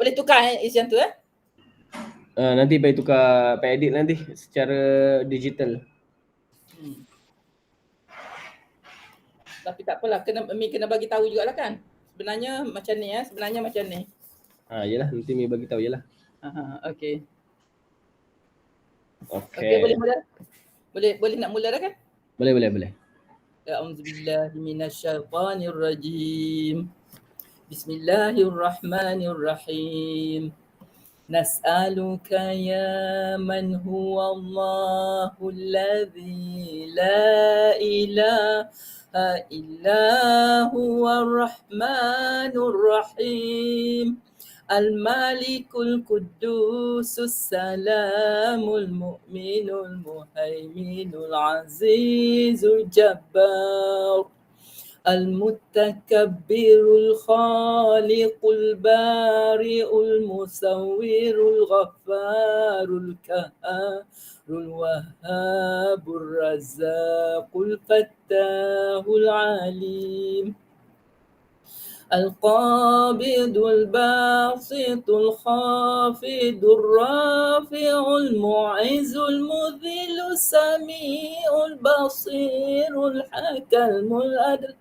boleh tukar isian tu Nanti payah tukar, payah edit nanti secara digital. Tapi tak apalah, Mi kena bagi tahu jugalah kan. Sebenarnya macam ni sebenarnya macam ni. Yalah, nanti Mi bagi tahu jelah. Okey. Okey, boleh nak mula dah kan? Boleh. A'udzubillahi minasyaitonirrajim. Bismillahirrahmanirrahim. Nas'aluka ya man huwa Allahul ladzi la ilaha illa huwa rahmanur rahim. Al-Malikul Qudusus Salamul Mu'minul Muhaiminul Azizul Jabbar Al-Mutakabbirul Khaliqul Bari'ul Musawwirul Ghaffarul Qaharul Wahhabur Razzaqul Fattahul Alim القابض الباسط الخافض الرافع المعز المذل السميع البصير الحكم العدل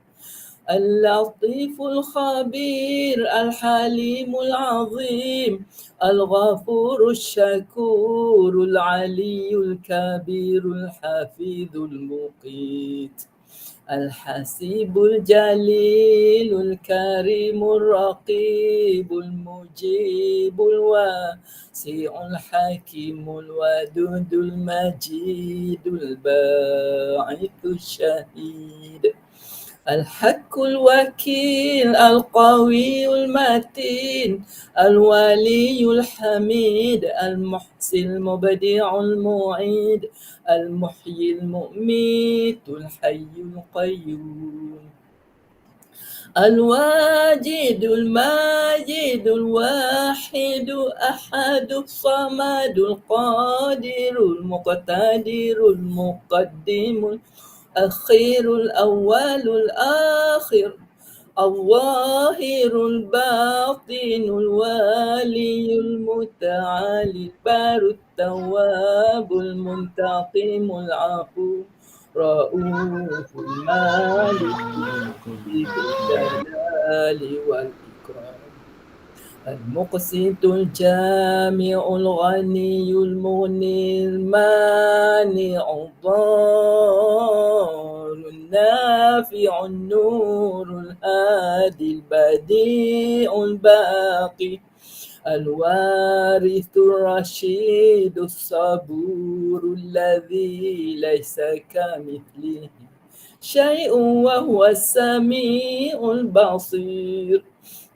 اللطيف الخبير الحليم العظيم الغفور الشكور العلي الكبير الحفيظ المقيت الحسيب الجليل الكريم الرقيب المجيب الواسع الحكيم الودود المجيد الباعث الشهيد الحق الوكيل القوي المتين الولي الحميد المحسن المبدع المعيد المحيي المميت الحي القيوم الواجد الماجد الواحد أحد الصمد القادر المقتدر المقدم الأخير الأول الآخر الظاهر الباطن الوالي المتعالي البار التواب المنتقم العفو رؤوف المالك ذي الجلال والإكرام المقسط الجامع الغني المغني المانع الضار النافع النور الهادي البديع الباقي الوارث الرشيد الصبور الذي ليس كمثله شيء وهو السميع البصير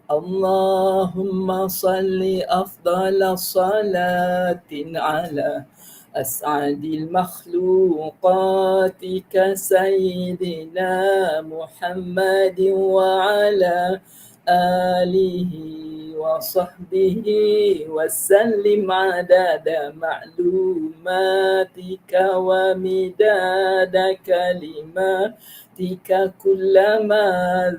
اللهم صل أفضل صلاة على أسعد المخلوقات كسيدنا محمد وعلى آله وصحبه وسلم عدد معلوماتك ومداد كلماتك كلما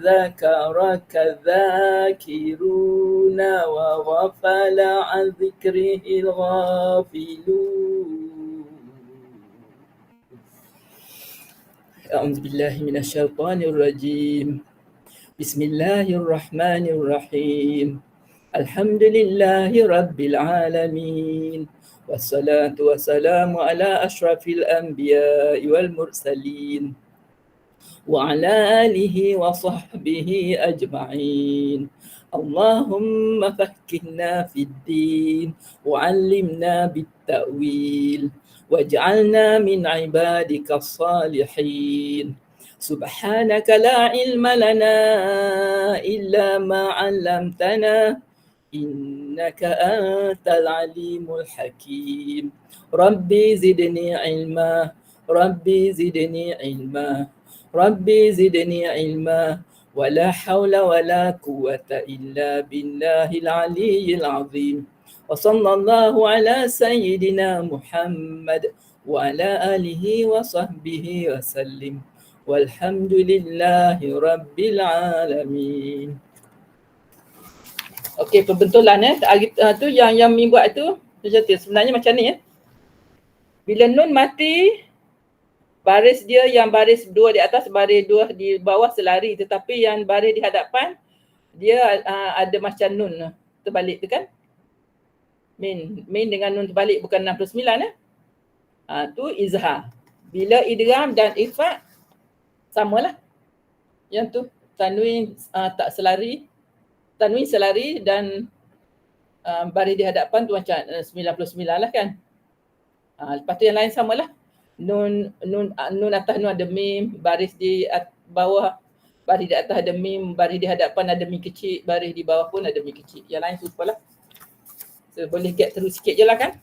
ذكرك الذاكرون وغفل عن ذكره الغافلون. أعوذ بالله من الشيطان الرجيم. بسم الله الرحمن الرحيم. الحمد لله رب العالمين والصلاة والسلام على أشرف الأنبياء والمرسلين وعلى آله وصحبه أجمعين. اللهم فكهنا في الدين وعلمنا بالتأويل واجعلنا من عبادك الصالحين. سبحانك لا علم لنا إلا ما علمتنا إنك أنت العليم الحكيم. ربي زدني علما ربي زدني علما ربي زدني علما ولا حول ولا قوة إلا بالله العلي العظيم. وصلى الله على سيدنا محمد وعلى آله وصحبه وسلم والحمد لله رب العالمين. Okey, pembentulan tu yang Mi buat tu macam tu. Sebenarnya macam ni Bila nun mati, baris dia yang baris 2 di atas, baris 2 di bawah selari, tetapi yang baris di hadapan dia ada macam nun terbalik tu kan. Min dengan nun terbalik bukan 69 tu izhar. Bila idgham dan ikhfa samalah. Yang tu tanwin tak selari, tanwin selari dan baris di hadapan tu macam 99 lah kan. Lepas tu yang lain samalah. Nun atas nun ada mim, baris di bawah, baris di atas ada mim, baris di hadapan ada mim kecil, baris di bawah pun ada mim kecil. Yang lain serupalah. So boleh get terus sikit je lah kan.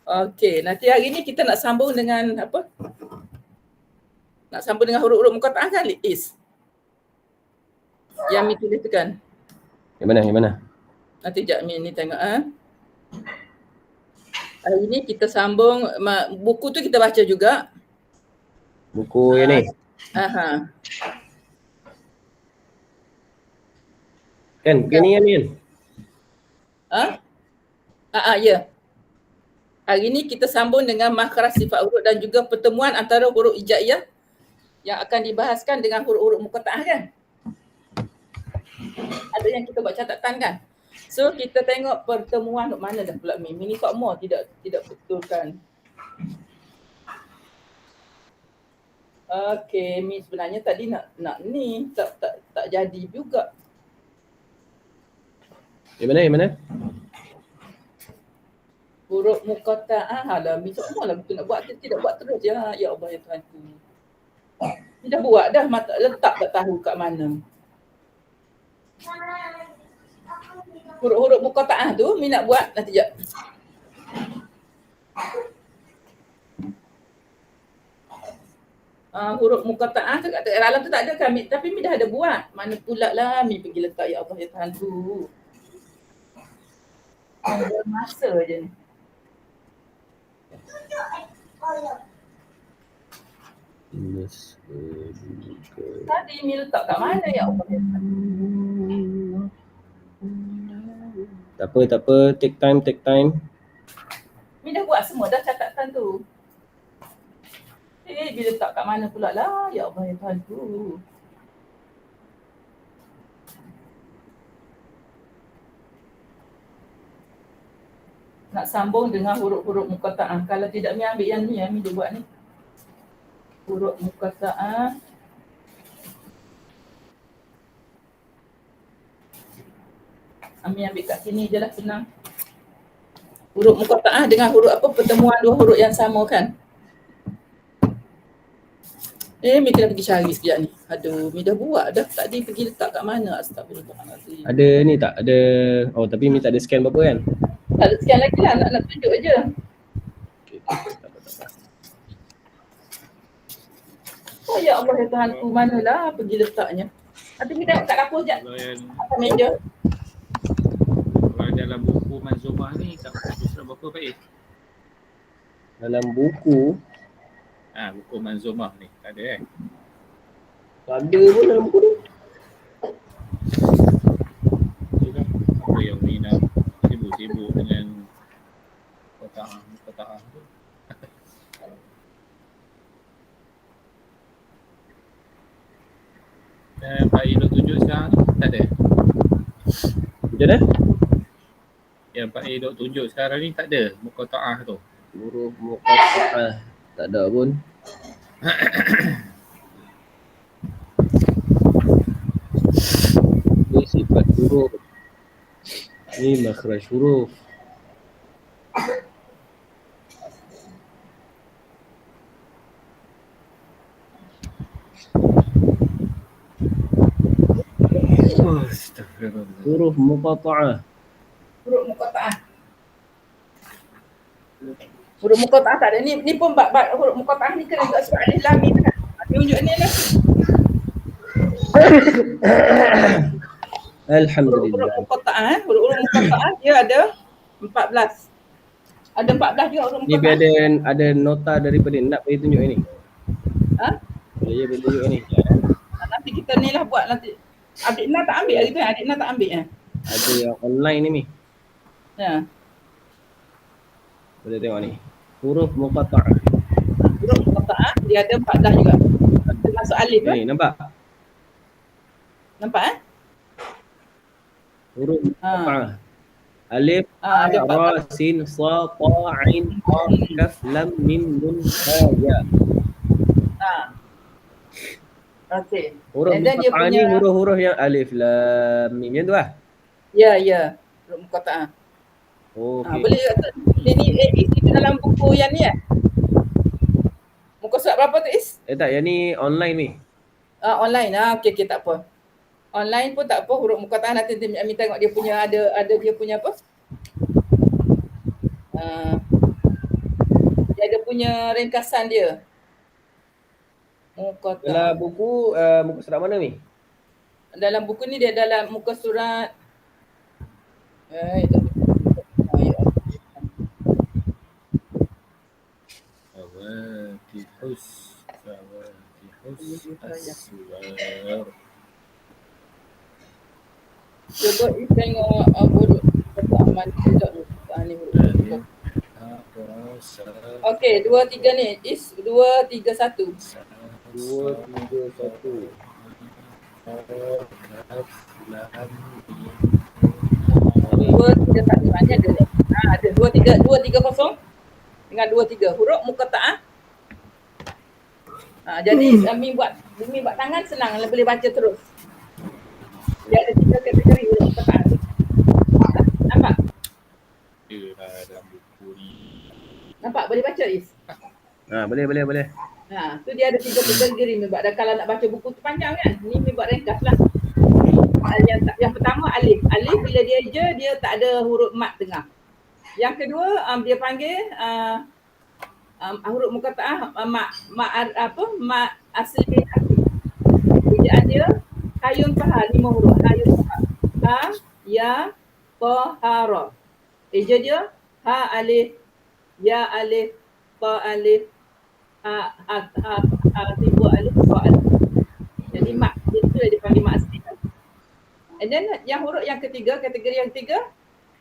Okey, nanti hari ni kita nak sambung dengan apa? Nak sambung dengan huruf-huruf muqatta'ah kan, Is? Yang Mi tulis tu kan? Yang mana? Nanti sekejap Mi ni tengok Hari ni kita sambung, buku tu kita baca juga. Buku yang ni? Kan, bukan ni yang ni kan? Ya. Hari ni kita sambung dengan makhraj sifat huruf dan juga pertemuan antara huruf hijaiyah yang akan dibahaskan dengan huruf-huruf muqatta'ah kan? Ada yang kita buat catatan kan? So kita tengok pertemuan mana dah pula Mi. Ni Pak Mo tidak betul kan? Okey, Mi sebenarnya tadi nak ni tak jadi juga. Yang mana? Huruf muqatta'ah lah. Mi semua lah betul nak buat, tidak buat terus je. Ya Allah ya Tuhan tu. Ni dah buat dah, letak tak tahu kat mana. Huruf-huruf muqatta'ah tu Mi nak buat nanti jap. Huruf muqatta'ah tu kat dalam tu tak ada kan Mi, tapi Mi dah ada buat. Mana pula lah Mi pergi letak ya Allah ya Tuhan tu. Ada masa je ni. Tadi Mi letak kat mana ya Allah ya Tuhan. Tak apa, take time. Mi dah buat semua dah catatan tu. Bila letak kat mana pula lah ya Allah ya Tuhan tu. Nak sambung dengan huruf-huruf muqatta'ah. Kalau tidak Mi ambil yang ni, Mi dia buat ni. Huruf muqatta'ah. Mi ambil kat sini je lah, senang. Huruf muqatta'ah dengan huruf apa, pertemuan dua huruf yang sama kan. Mi kena pergi cari sekejap ni. Aduh, Mi dah buat dah. Tadi pergi letak kat mana? Astagfirullahaladzim. Ada ni tak? Ada, tapi Mi tak ada scan apa-apa kan? Tak ada scan lagi lah, nak tunjuk je. Okay, tak apa. Oh ya Allah ya Tuhan ku, manalah pergi letaknya. Nanti Mi tengok kat dapur sekejap. Atas meja. Kalau dalam buku Manzumah ni tak surah berapa Faiz? Dalam buku? Buku Manzumah ni tak ada Tak ada pun dalam buku tu. Itulah apa yang ni nak sibuk dengan muqatta'ah tu. Pak Idok tunjuk sekarang tu tak ada. Macam mana? Yang Pak Idok tunjuk sekarang ni tak ada muqatta'ah tu. Huruf muqatta'ah tak ada pun. Ni sifat huruf. Ni makhraj huruf. Astagfirullah. Huruf muqatta'ah. Huruf muqatta'ah. Huruf muqatta'ah tak ada. Ni pun bab huruf muqatta'ah ni kena juga sebab alif lam mim kan. Tunjuk ni lah. Alhamdulillah. Huruf muqatta'ah, huruf muqatta'ah dia ada 14. Ada 14 juga huruf Ni muqatta'ah. ada nota daripada nak pergi tunjuk ini. Ya, boleh tunjuk ini. Nanti kita ni lah buat nanti. Adik Ina tak ambil hari tu, Adik Ina tak ambil Ada yang online ni Mi. Ha. Boleh tengok ni. Huruf muqatta'ah. Huruf muqatta'ah dia ada 14 juga. Termasuk alif kan? Ni nampak? Nampak Huruf muqatta'ah. Alif, ada ra, sin, sa, ta, ain, qaf, kaf, lam, mim, nun, ha, ya. Okey. Huruf And then dia muqatta'ah ni punya huruf-huruf yang alif, lam, mim yang tu lah. ya. Huruf muqatta'ah. Okey. Boleh ni isi dalam buku yang ni Muka surat berapa tu Is? Tak, yang ni online ni. Online. Okey tak apa. Online pun tak apa, huruf muqatta'ah nanti Amin tengok dia punya ada dia punya apa? Dia ada punya ringkasan dia. Muqatta'ah. Dalam buku muka surat mana ni? Dalam buku ni dia dalam muka surat Aswar. Cuba tengok huruf pertama tidak ni huruf. Okey, 2 3 ni. Is 2 3 1. 2, 3, 1. 2 3 1 maknanya ada ni. Ada 2 3 0 dengan 2 3 huruf muqatta'ah. Jadi Amin buat tangan senang, boleh baca terus. Dia ada 3 kategori huruf muqatta'ah. Nampak? Dalam buku ni. Nampak boleh baca Is? Boleh. Tu dia ada 3 kategori Amin buat. Dan kalau nak baca buku tu panjang kan, ni Amin buat ringkas lah. Yang pertama alif. Alif bila dia je dia tak ada huruf mat tengah. Yang kedua dia panggil huruf muqatta'ah mat asli. Ejaan dia hayun faha 5 huruf. Hayun faha. Ha, ya, ta, ha, ra. Eja dia ha alif, ya alif, ta alif, ha tiga alif, ta alif. Jadi mat itu dia panggil mat asli. And then yang huruf yang ketiga, kategori yang ketiga,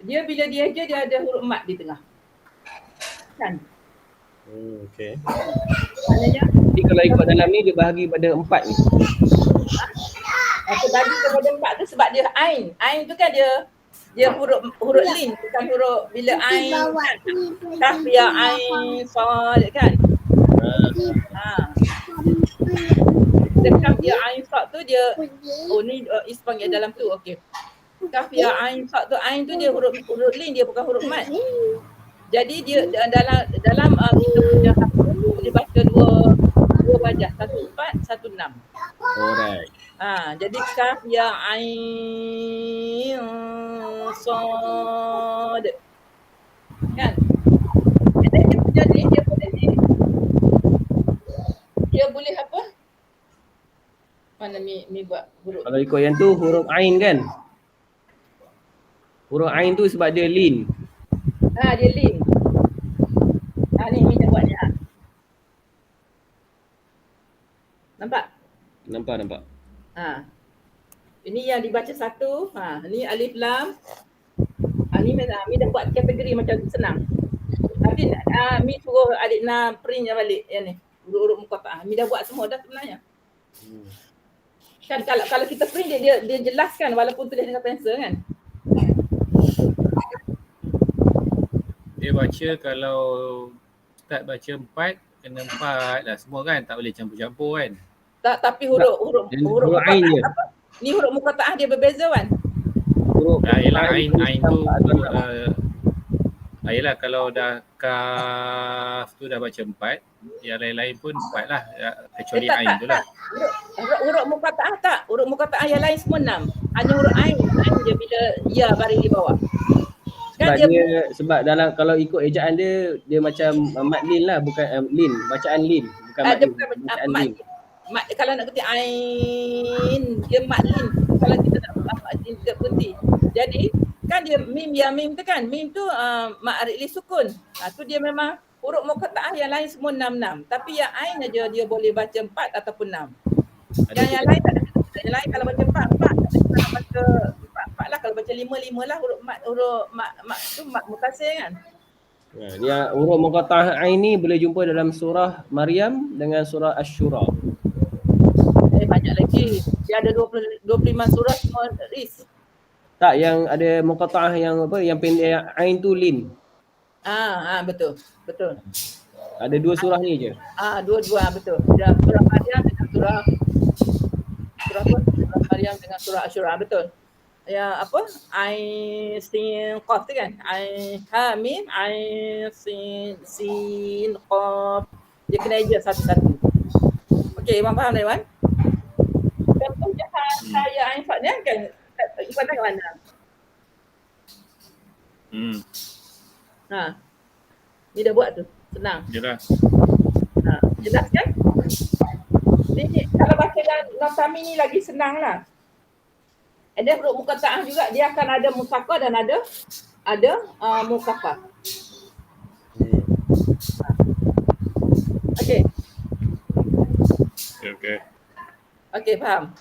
dia bila dia je dia ada huruf mat di tengah. Kan? Okey. Maknanya Jadi kalau ikut dalam ni dia bahagi pada 4 ni. aku bagi kepada 4 tu sebab dia ain. Ain tu kan dia huruf lin, bukan huruf bila ain kan. Kaf ya ain sad kan. Kaf ya ain sad tu dia ni is panggil dalam tu. Okey. Kaf ya ain sad tu, ain tu dia huruf lin, dia bukan huruf mat. Jadi dia dalam kita punya hafal boleh baca dua wajah, 1 4 1 6. Alright. Jadi kaf ya ain sad. Kan? Jadi dia punya ni dia boleh apa? Mana mi buat huruf. Kalau ikut yang tu huruf ain kan? Huruf ain tu sebab dia lin. Dia lin. Ni minta buatnya. Nampak? Nampak. Ini yang dibaca satu. Ni alif lam. Ni dah buat kategori macam senang. Nanti Mi suruh adik nak print balik yang ni. Huruf muqatta'ah. Mi dah buat semua dah sebenarnya. Kan kalau kita print dia jelaskan walaupun tulis dengan pensel kan. Dia baca kalau start baca 4 kena 4 lah semua kan, tak boleh campur-campur kan. Tak, tapi huruf ain je. Ni huruf muqatta'ah dia berbeza kan. Yalah ain tu yalah kalau dah kaf tu dah baca 4, yang lain-lain pun 4 lah kecuali ain tu lah. Huruf muqatta'ah tak. Huruf muqatta'ah yang lain semua 6. Hanya huruf ain je bila ya baring di bawah. Sebab dalam kalau ikut ejaan dia macam mat lin lah, bukan lin, bacaan lin, bukan mat lin. Bacaan lin. Kalau nak ketik ain dia mat lin. Kalau kita nak mat lin dia berhenti. Jadi kan dia mim ya mim tu kan. Mim tu mat arid li sukun. Tu dia memang huruf muqatta'ah yang lain semua 6. Tapi yang ain aja dia boleh baca 4 ataupun 6. Yang lain tak ada. Yang lain kalau baca 4 kalau baca 4 lah Kalau baca 5 lah huruf mat tu mat mutasir kan. Dia huruf muqatta'ah ain ni boleh jumpa dalam surah Maryam dengan surah Asy-Syura. Banyak lagi. Dia ada 25 surah semua Riz. Tak, yang ada muqatta'ah yang apa, yang pendek yang ain tu lin. Betul. Ada 2 surah ni je. Dua-dua betul. Surah Maryam dengan surah apa? Surah Maryam dengan surah Asy-Syura, betul. Ya apa? Ain sin qaf tu kan? Ain ha mim ain sin qaf. Dia kena eja satu-satu. Okey, Iwan faham tak Iwan? Contoh jahat saya ain fat ni kan? Iwan kat mana? Ni dah buat tu. Senang. Jelas. Jelas kan? Ni kalau baca Nasami ni lagi senang lah. Ada huruf muqatta'ah juga, dia akan ada musaqqah dan ada mukaffaf. Okey. Okey, faham.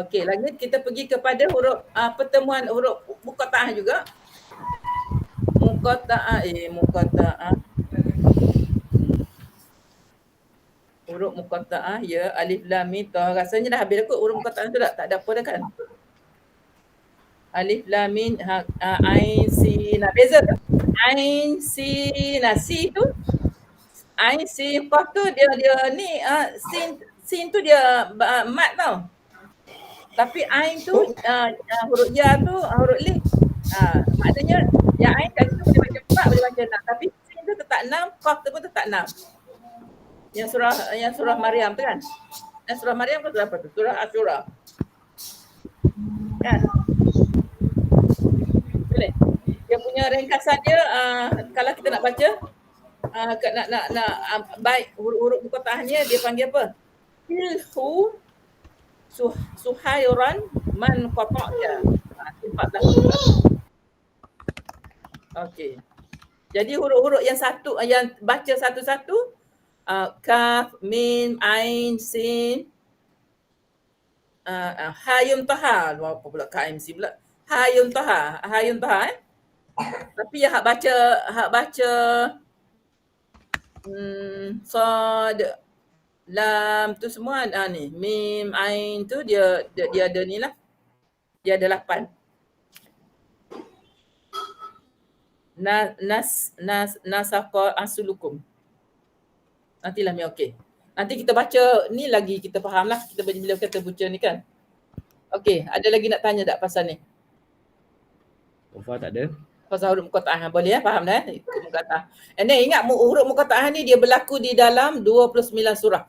Okey, lanjut kita pergi kepada huruf pertemuan huruf muqatta'ah juga. Muqatta'ah. Huruf muqatta'ah ya, alif lam mim ta. Rasanya dah habis kot huruf muqatta'ah tu tak ada apa dah kan. Alif lam mim ain sin. Beza tak? Ain sin si tu. Ain sin qaf tu dia ni sin tu dia mat tau. Tapi ain tu huruf ya tu huruf lin. Maknanya yang ain kat situ boleh baca 4, boleh baca 6. Tapi sin tu tetap 6, qaf tu pun tetap 6. Yang surah Maryam tu kan? Yang surah Maryam tu surah apa tu? Surah Asy-Syura. Kan? Boleh. Dia punya ringkasan dia kalau kita nak baca baik huruf muqatta'ahnya dia panggil apa? Hilhu suhairan man qata'ya. 14. Okey. Jadi huruf-huruf yang baca satu-satu kaf, mim, ain, sin, hayun taha. Apa pula kaim sin pula? Hayun taha Tapi yang hak baca sad, lam tu semua ni. Mim, ain tu dia ada ni lah. Dia ada 8. Nasaqa asulukum. Nantilah mi okey. Nanti kita baca ni lagi kita faham lah. Kita bila kata baca ni kan. Okey, ada lagi nak tanya tak pasal ni? Faham tak ada? Pasal huruf muqatta'ah. Boleh pahamdah muqatta'ah. And then ingat huruf muqatta'ah ni dia berlaku di dalam 29 surah.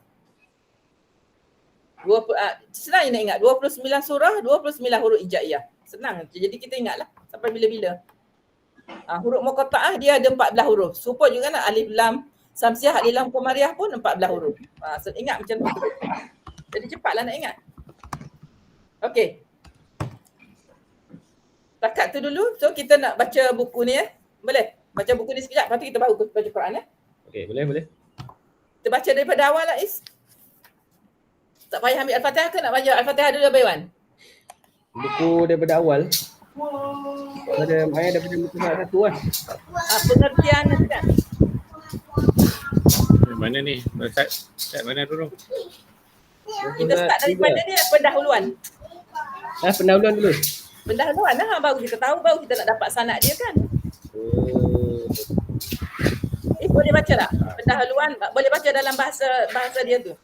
Senang nak ingat 29 surah, 29 huruf hijaiyah. Senang. Jadi kita ingatlah sampai bila-bila. Huruf muqatta'ah dia ada 14 huruf. Serupa juga nak alif lam Samsiah, alif lam qamariyah pun 14 huruf. Ingat macam tu. Jadi cepatlah nak ingat. Okey. Takat tu dulu. So kita nak baca buku ni Boleh? Baca buku ni sekejap. Lepas tu kita baru baca Quran Okey, boleh. Kita baca daripada awal lah Is. Tak payah ambil Al-Fatihah ke nak baca Al-Fatihah dulu Abang Iwan? Buku daripada awal. Ada ayat daripada buku satu lah. Pengertian kan? Mana ni? Start mana dulu? Kita start daripada ni pendahuluan. Pendahuluan dulu. Pendahuluan lah baru kita tahu, baru kita nak dapat sanad dia kan. Boleh baca tak? Pendahuluan boleh baca dalam bahasa dia tu.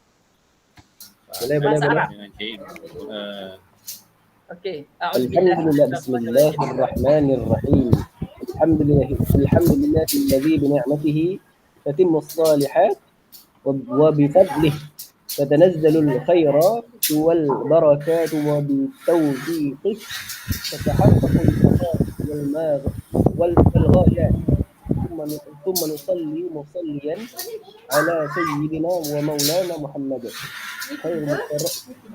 Boleh. Okey. Alhamdulillah, bismillahirrahmanirrahim. Alhamdulillah alladhi bi ni'matihi tatimmu as-salihat wa bi fadlihi tatanazzalu al-khairat wal barakat wa bi tawfiqihi tatahaqqaqu al-fawaid wal ghayat. ثم نصلي مصليا على سيدنا ومولانا محمد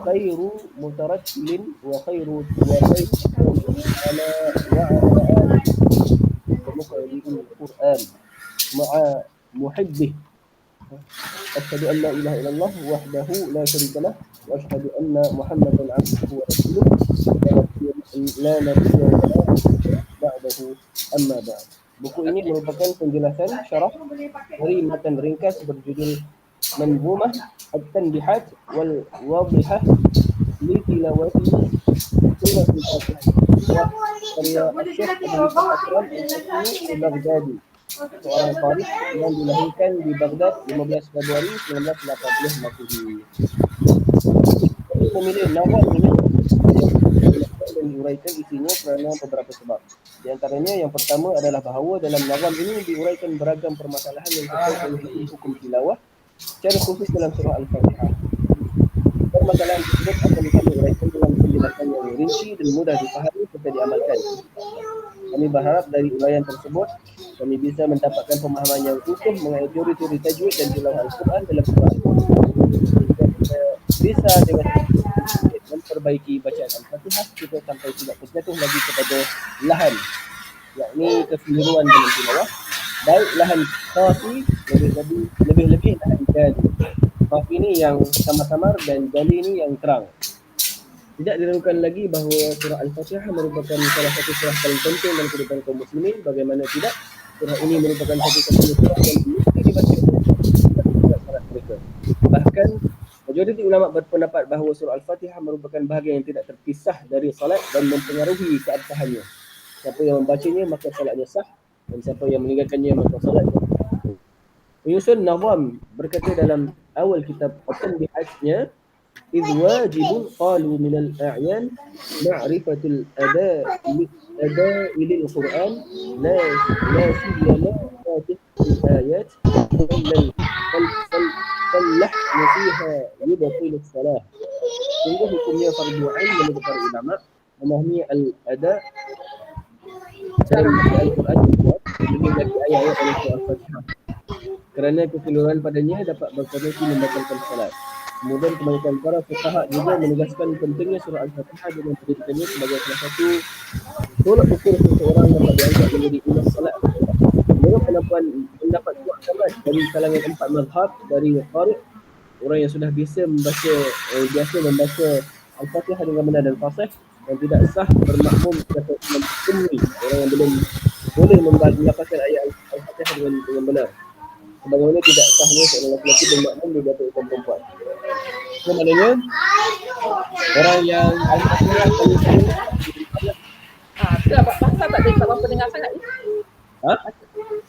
خير مترتل وخير على وعلى آله ومقرئ القرآن مع محبه أشهد أن لا إله إلا الله وحده لا شريك له وأشهد أن محمدا عبده ورسوله لا نبي ولا بعده أما بعد. Buku ini merupakan penjelasan syarah dari matan ringkas berjudul Manzumah At-Tanbihat wal Wadihah li tilawati suratul Fatihah karya Syekh Abdul Akram Al-Baghdadi, seorang qari yang dilahirkan di Baghdad 15 Februari 1980 Masehi. Kami memilih nazam ini dan diuraikan isinya kerana beberapa sebab. Di antaranya yang pertama adalah bahawa dalam nazam ini diuraikan beragam permasalahan yang terkait dengan hukum tilawah, secara khusus dalam surah Al-Fatihah. Permasalahan tersebut akan kami uraikan dalam penjelasan yang rinci dan mudah dipahami serta diamalkan. Kami berharap dari uraian tersebut kami bisa mendapatkan pemahaman yang utuh mengenai teori-teori tajwid dan tilawah Al-Quran dalam surah Al-Fatihah. Bisa dengan memperbaiki bacaan Al-Fatihah kita sampai tidak terjatuh lagi kepada lahan, yakni keseluruhan dalam tilawah, baik lahan khafi lebih-lebih lahan jali. Khafi ini yang samar-samar dan jali ini yang terang. Tidak diragukan lagi bahawa surah Al-Fatihah merupakan salah satu surah paling penting dalam kehidupan kaum muslimin. Bagaimana tidak, surah ini merupakan satu-satunya surah yang mesti dibaca oleh salat mereka. Bahkan majoriti ulama berpendapat bahawa surah Al-Fatihah merupakan bahagian yang tidak terpisah dari salat dan mempengaruhi keabsahannya. Siapa yang membacanya maka salatnya sah, dan siapa yang meninggalkannya maka salatnya sah. Penyusun nazam berkata dalam awal kitab At-Tanbihatnya, إذ واجب قالوا من الأعيان معرفة الأداء للقرآن لا سيما فاتحة الآيات فاللحن فيها يبطل الصلاة. Sungguh hukumnya fardu ain menurut para ulama memahami al-ada dalam Al-Quran lebih lagi ayat-ayat dalam surah Al-Fatihah, kerana keseluruhan padanya dapat berpotensi membatalkan salat. Kemudian kebanyakan para fuqaha juga menegaskan pentingnya surah Al-Fatihah dengan menjadikannya sebagai salah satu tolak ukur seseorang dapat dianggap menjadi imam salat. Menurut pendapat kuat sangat dari kalangan 4 mazhab, dari qari, orang yang sudah biasa membaca Al-Fatihah dengan benar dan fasih, yang tidak sah bermakmum atau ummi, orang yang belum boleh melafazkan ayat Al-Fatihah dengan benar. Sebagaimana tidak sahnya seorang lelaki bermakmum di bawah hukum perempuan. Itu maknanya orang yang Al-Fatihah bahasa tak berapa dengar sangat ni.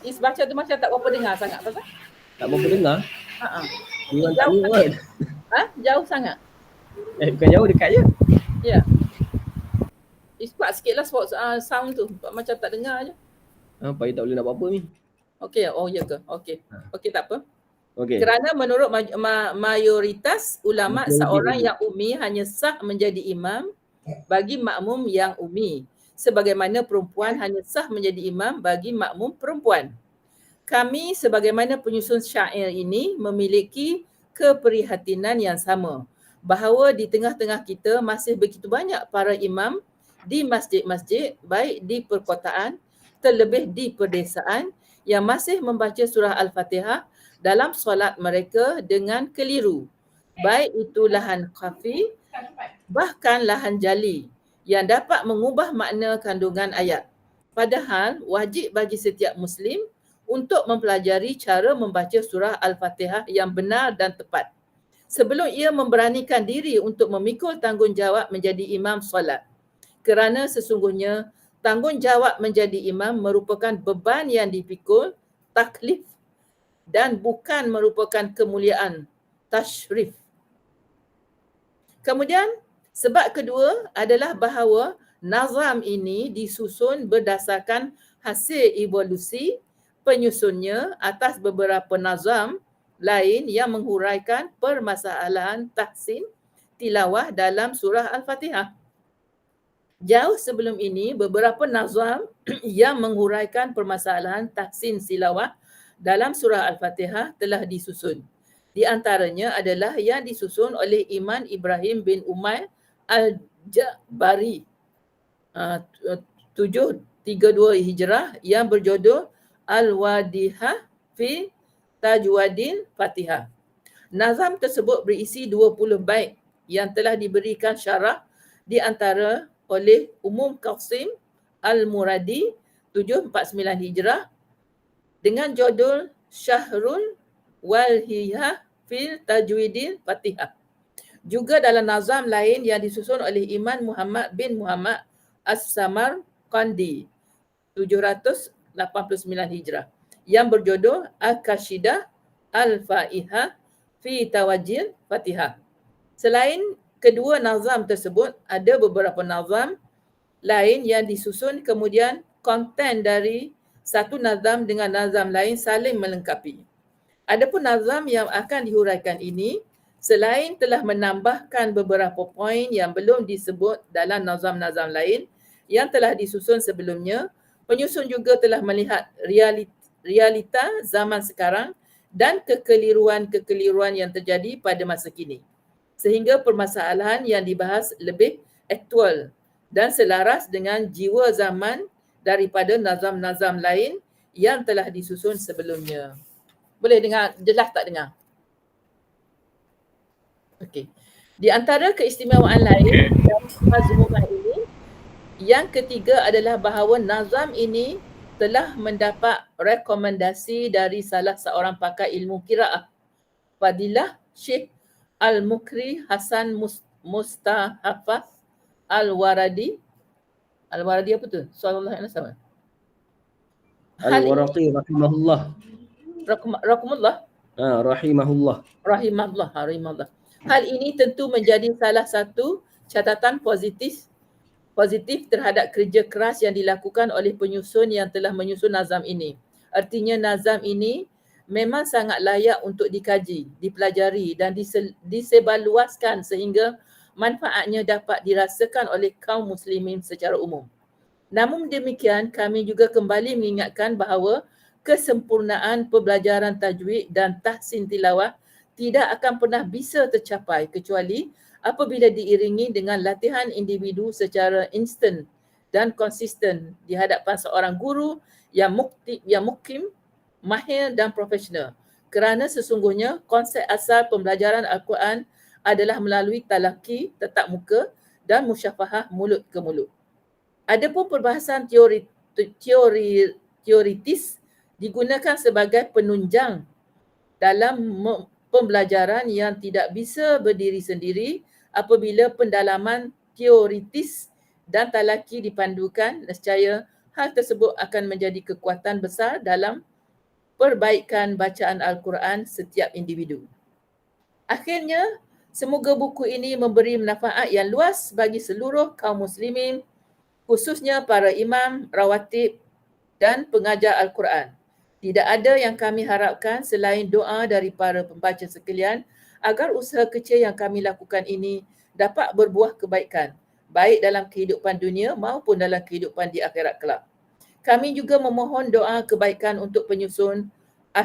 Is baca tu macam tak berapa dengar sangat pasal? Tak berapa dengar? Iwan tak ni kan? Jauh sangat. Bukan jauh, dekat je. Ya. Is kuat sikit lah sound tu. Macam tak dengar je. Apa tak boleh nak buat apa ni? Okey, oh ya ke? Okey. Okey, tak apa. Okey. Kerana menurut mayoritas ulama, seorang yang ummi hanya sah menjadi imam bagi makmum yang ummi, sebagaimana perempuan hanya sah menjadi imam bagi makmum perempuan. Kami sebagaimana penyusun syair ini memiliki keprihatinan yang sama, bahawa di tengah-tengah kita masih begitu banyak para imam di masjid-masjid, baik di perkotaan terlebih di perdesaan, yang masih membaca surah Al-Fatihah dalam solat mereka dengan keliru, baik itu lahan khafi bahkan lahan jali, yang dapat mengubah makna kandungan ayat. Padahal wajib bagi setiap Muslim untuk mempelajari cara membaca surah Al-Fatihah yang benar dan tepat sebelum ia memberanikan diri untuk memikul tanggungjawab menjadi imam solat. Kerana sesungguhnya tanggungjawab menjadi imam merupakan beban yang dipikul, taklif, dan bukan merupakan kemuliaan, tashrif. Kemudian sebab kedua adalah bahawa nazam ini disusun berdasarkan hasil evolusi penyusunnya atas beberapa nazam lain yang menghuraikan permasalahan tahsin tilawah dalam surah Al-Fatihah. Jauh sebelum ini, beberapa nazam yang menghuraikan permasalahan tahsin tilawah dalam surah Al-Fatihah telah disusun. Di antaranya adalah yang disusun oleh Imam Ibrahim bin Umair Al-Jabari 732 Hijrah yang berjudul Al-Wadihah fi Tajwadin Fatihah. Nazam tersebut berisi 20 bait yang telah diberikan syarah di antara oleh Umum Qasim Al-Muradi 749 Hijrah dengan judul Syahrul Walhiyah fil Tajwidil Fatihah. Juga dalam nazam lain yang disusun oleh Iman Muhammad bin Muhammad As-Samarqandi 789 Hijrah yang berjudul Al-Kashidah Al-Faihah fi Tawajil Fatihah. Selain kedua nazam tersebut, ada beberapa nazam lain yang disusun kemudian konten dari satu nazam dengan nazam lain saling melengkapi. Adapun nazam yang akan dihuraikan ini, selain telah menambahkan beberapa poin yang belum disebut dalam nazam-nazam lain yang telah disusun sebelumnya, penyusun juga telah melihat realita zaman sekarang dan kekeliruan-kekeliruan yang terjadi pada masa kini. Sehingga permasalahan yang dibahas lebih aktual dan selaras dengan jiwa zaman daripada nazam-nazam lain yang telah disusun sebelumnya. Boleh dengar? Jelas tak dengar? Okey. Di antara keistimewaan lain dari mazmunah ini, yang ketiga adalah bahawa nazam ini telah mendapat rekomendasi dari salah seorang pakar ilmu qiraah, Fadilah Syekh Al-Mukri Hasan Mustahafaz Al-Waradi. Al-Waradi apa tu? Sallallahu alaihi wasallam. Al-Waraqi rahimahullah. Rahimahullah. Rahimahullah. Hal ini tentu menjadi salah satu catatan positif terhadap kerja keras yang dilakukan oleh penyusun yang telah menyusun nazam ini. Artinya nazam ini memang sangat layak untuk dikaji, dipelajari dan disebarluaskan sehingga manfaatnya dapat dirasakan oleh kaum muslimin secara umum. Namun demikian, kami juga kembali mengingatkan bahawa kesempurnaan pembelajaran tajwid dan tahsin tilawah tidak akan pernah bisa tercapai kecuali apabila diiringi dengan latihan individu secara instan dan konsisten di hadapan seorang guru yang mukim, mahir dan profesional. Kerana sesungguhnya konsep asal pembelajaran Al-Quran adalah melalui talaki, tatap muka dan musyafahah mulut ke mulut. Adapun perbahasan teoritis digunakan sebagai penunjang dalam pembelajaran yang tidak bisa berdiri sendiri apabila pendalaman teoritis dan talaki dipandukan, nescaya hal tersebut akan menjadi kekuatan besar dalam perbaikan bacaan Al-Quran setiap individu. Akhirnya, semoga buku ini memberi manfaat yang luas bagi seluruh kaum muslimin, khususnya para imam, rawatib dan pengajar Al-Quran. Tidak ada yang kami harapkan selain doa dari para pembaca sekalian agar usaha kecil yang kami lakukan ini dapat berbuah kebaikan, baik dalam kehidupan dunia maupun dalam kehidupan di akhirat kelak. Kami juga memohon doa kebaikan untuk penyusun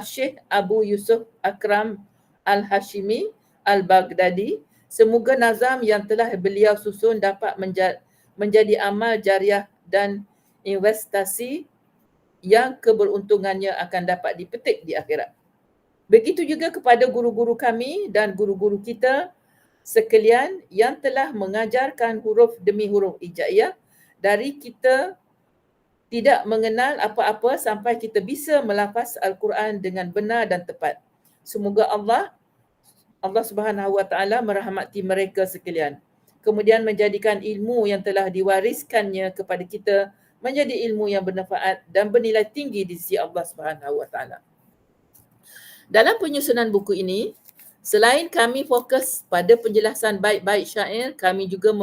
Syekh Abu Yusuf Akram Al-Hashimi Al-Baghdadi. Semoga nazam yang telah beliau susun dapat menjadi amal jariah dan investasi yang keberuntungannya akan dapat dipetik di akhirat. Begitu juga kepada guru-guru kami dan guru-guru kita sekalian yang telah mengajarkan huruf demi huruf hijaiyah dari kita tidak mengenal apa-apa sampai kita bisa melafaz Al-Quran dengan benar dan tepat. Semoga Allah Subhanahu Wa Taala merahmati mereka sekalian. Kemudian menjadikan ilmu yang telah diwariskannya kepada kita menjadi ilmu yang bermanfaat dan bernilai tinggi di sisi Allah Subhanahu Wa Taala. Dalam penyusunan buku ini, selain kami fokus pada penjelasan bait-bait syair, kami juga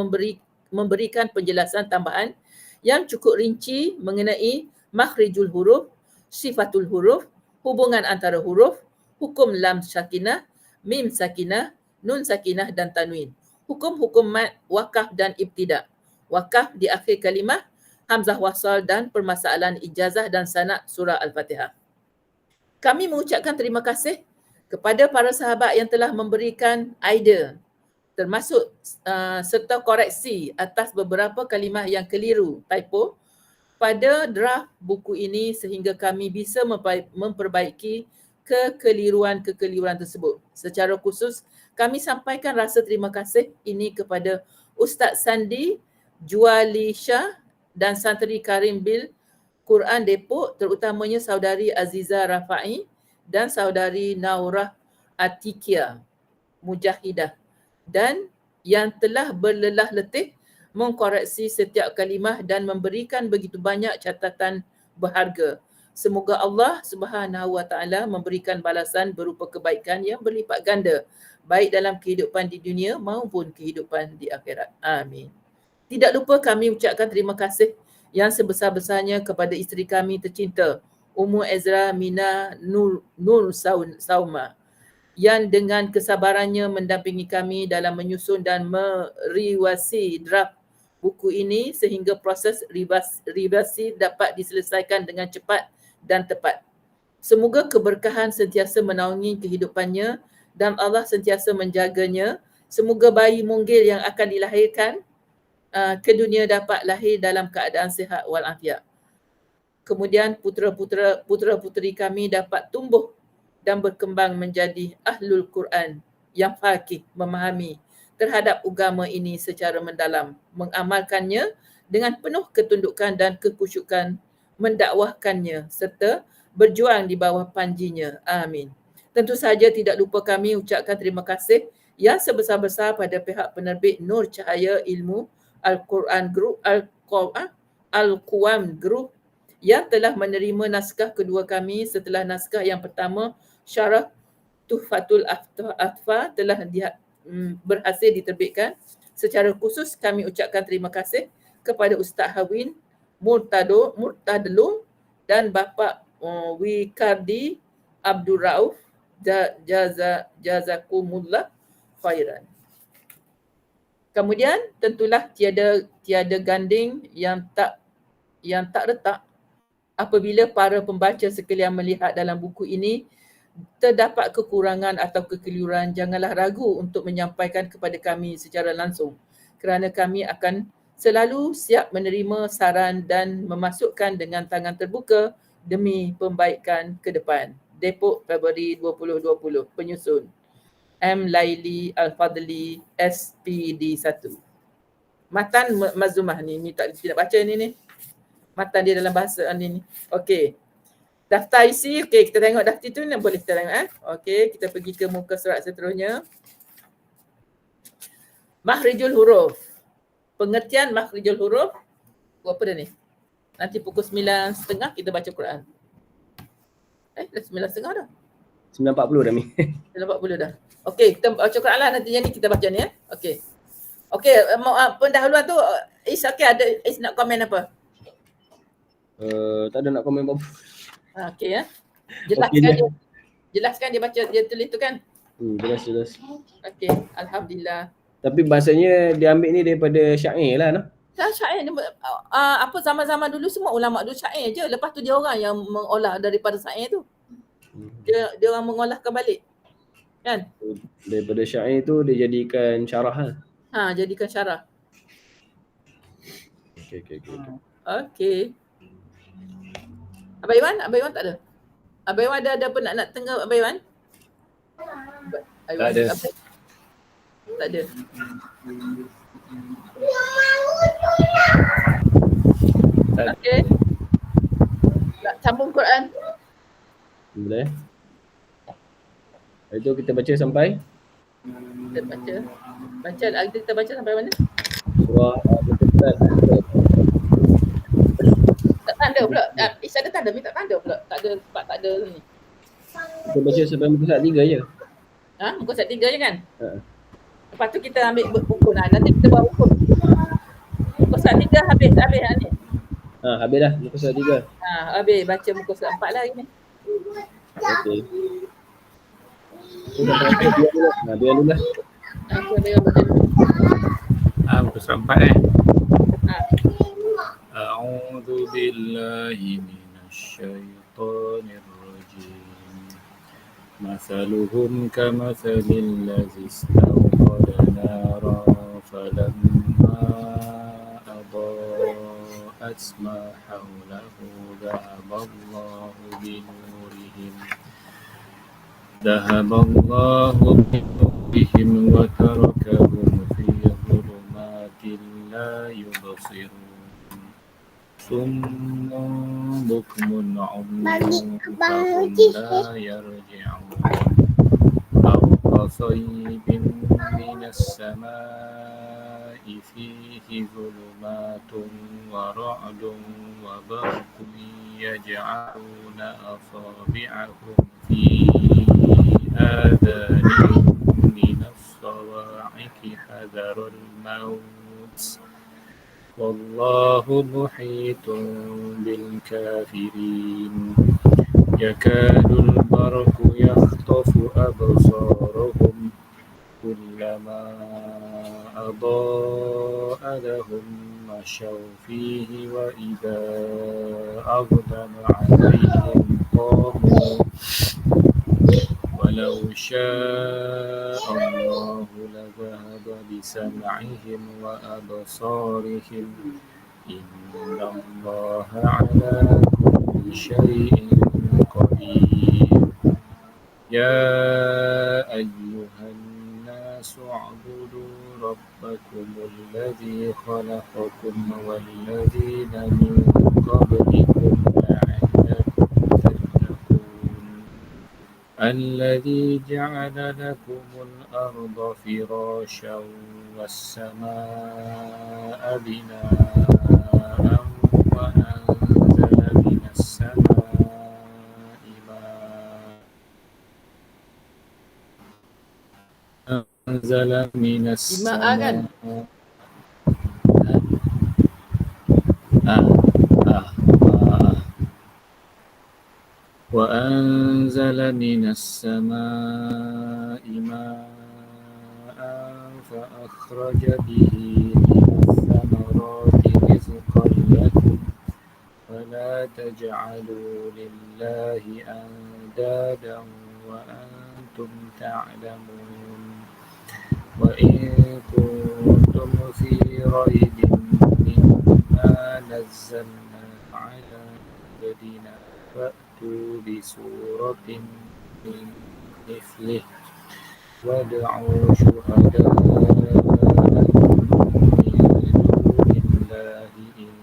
memberikan penjelasan tambahan yang cukup rinci mengenai makhrijul huruf, sifatul huruf, hubungan antara huruf, hukum lam sakinah, mim sakinah, nun sakinah dan tanwin, hukum-hukum mad, wakaf dan ibtidak, wakaf di akhir kalimah, hamzah wasal dan permasalahan ijazah dan sanad surah Al-Fatihah. Kami mengucapkan terima kasih kepada para sahabat yang telah memberikan idea termasuk serta koreksi atas beberapa kalimah yang keliru, typo pada draft buku ini sehingga kami bisa memperbaiki kekeliruan-kekeliruan tersebut. Secara khusus, kami sampaikan rasa terima kasih ini kepada Ustaz Sandi Juali Shah dan Santri Karim Bil Quran Depok, terutamanya saudari Aziza Rafa'i dan saudari Naurah Atikia Mujahidah, dan yang telah berlelah letih mengkoreksi setiap kalimah dan memberikan begitu banyak catatan berharga. Semoga Allah Subhanahu Wa Taala memberikan balasan berupa kebaikan yang berlipat ganda, baik dalam kehidupan di dunia maupun kehidupan di akhirat. Amin. Tidak lupa kami ucapkan terima kasih yang sebesar-besarnya kepada isteri kami tercinta, Ummu Ezra Mina Nur Sauma, yang dengan kesabarannya mendampingi kami dalam menyusun dan meriwasi draft buku ini sehingga proses revasi dapat diselesaikan dengan cepat dan tepat. Semoga keberkahan sentiasa menaungi kehidupannya dan Allah sentiasa menjaganya. Semoga bayi munggil yang akan dilahirkan ke dunia dapat lahir dalam keadaan sihat walafiat. Kemudian putera-puteri kami dapat tumbuh dan berkembang menjadi ahlul Quran yang faqih, memahami terhadap agama ini secara mendalam, mengamalkannya dengan penuh ketundukan dan kekhusyukan, mendakwahkannya serta berjuang di bawah panjinya. Amin. Tentu saja tidak lupa kami ucapkan terima kasih yang sebesar-besar pada pihak penerbit Nur Cahaya Ilmu Al-Quran Group, Al-Quwam Group, yang telah menerima naskah kedua kami setelah naskah yang pertama, Syarah Tuhfatul Atfa, telah berhasil diterbitkan. Secara khusus kami ucapkan terima kasih kepada Ustaz Hawin Murtadlu dan Bapa Wikardi Abdul Rauf. Jazakumullah khairan. Kemudian tentulah tiada ganding yang tak retak apabila para pembaca sekalian melihat dalam buku ini terdapat kekurangan atau kekeliruan, janganlah ragu untuk menyampaikan kepada kami secara langsung, kerana kami akan selalu siap menerima saran dan memasukkan dengan tangan terbuka demi pembaikan ke depan. Depok, Februari 2020. Penyusun M. Laili Al-Fadli, SPD 1. Matan Mazumah ni, tidak baca ni. Matan dia dalam bahasa ni. Okey. Daftar isi, okey, kita tengok daftar tu ni, boleh kita tengok Okey, kita pergi ke muka surat seterusnya. Makhrijul huruf. Pengertian makhrijul huruf. Apa dah ni? Nanti pukul 9.30 kita baca Quran. Dah 9.30 dah. 9.40 dah Mi. 9.40 dah. Okey, kita baca Quran lah, nanti yang ni kita baca ni Okey. Okey, pendahuluan tu Is okey, ada Is nak komen apa? Tak ada nak komen apa. Okey Jelaskan dia baca, dia tulis tu kan? Jelas. Okey, alhamdulillah. Tapi bahasanya dia ambil ni daripada syair lah no? Syair ni apa zaman-zaman dulu semua ulama dulu syair je. Lepas tu dia orang yang mengolah daripada syair tu. Dia orang mengolahkan balik. Kan? Daripada syair tu dia jadikan syarah lah. Jadikan syarah. Okey. Abang Iwan tak ada? Abang Iwan ada apa nak tengok Abang Iwan? Tak ada. Tak ada. Okey. Nak sambung Quran? Boleh. Itu kita baca sampai? Kita baca sampai mana? Surah Al-Baqarah. Tak tanda pula. Is ada tanda, minta tanda pula. Tak ada ni. Kita baca sampai muka surat 3 je. Muka surat 3 je kan? Lepas tu kita ambil buku nanti kita buat buku. Muka surat 3 habis ni. Habis dah muka surat 3. Habis baca muka surat 4 lah ni. Okey. Biar dulu lah. Muka surat 4 A'udzu billahi minasyaitonir rajim. Masaluhum kamathalil ladzi istawqada nara falamma adaa'at ma hawlahu dhahaballahu binurihim ذهب الله بنورهم وتركهم في ظلمات لا يبصرون صم بكم عمي فهم لا يرجعون أو كصيب من السماء فيه ظلمات ورعد وبرق يجعلون أصابعهم في آذانهم من الصواعق حذر الموت والله محيط بالكافرين يكاد البرق يخطف أبصارهم كلما أضاء لهم مشوا فيه وإذا أظلم عليهم قاموا ولو شاء الله لذهب بسمعهم وأبصارهم إن الله على كل شيء قدير يا أيها الناس اعبدوا ربكم الذي خلقكم والذين من قبلكم لعلكم تتقون الذي جعل لكم الأرض فراشا والسماء بناء وأنزل من السماء ماء أنزل من السماء وأنزل من السماء ماء فأخرج به من الثمرات رزقا لكم فلا تجعلوا لله أندادا وأنتم تعلمون وإن كنتم في ريب مما نزلنا على عبدنا فأتوا بسورة من مثله وادعوا شهداءكم من دون الله إن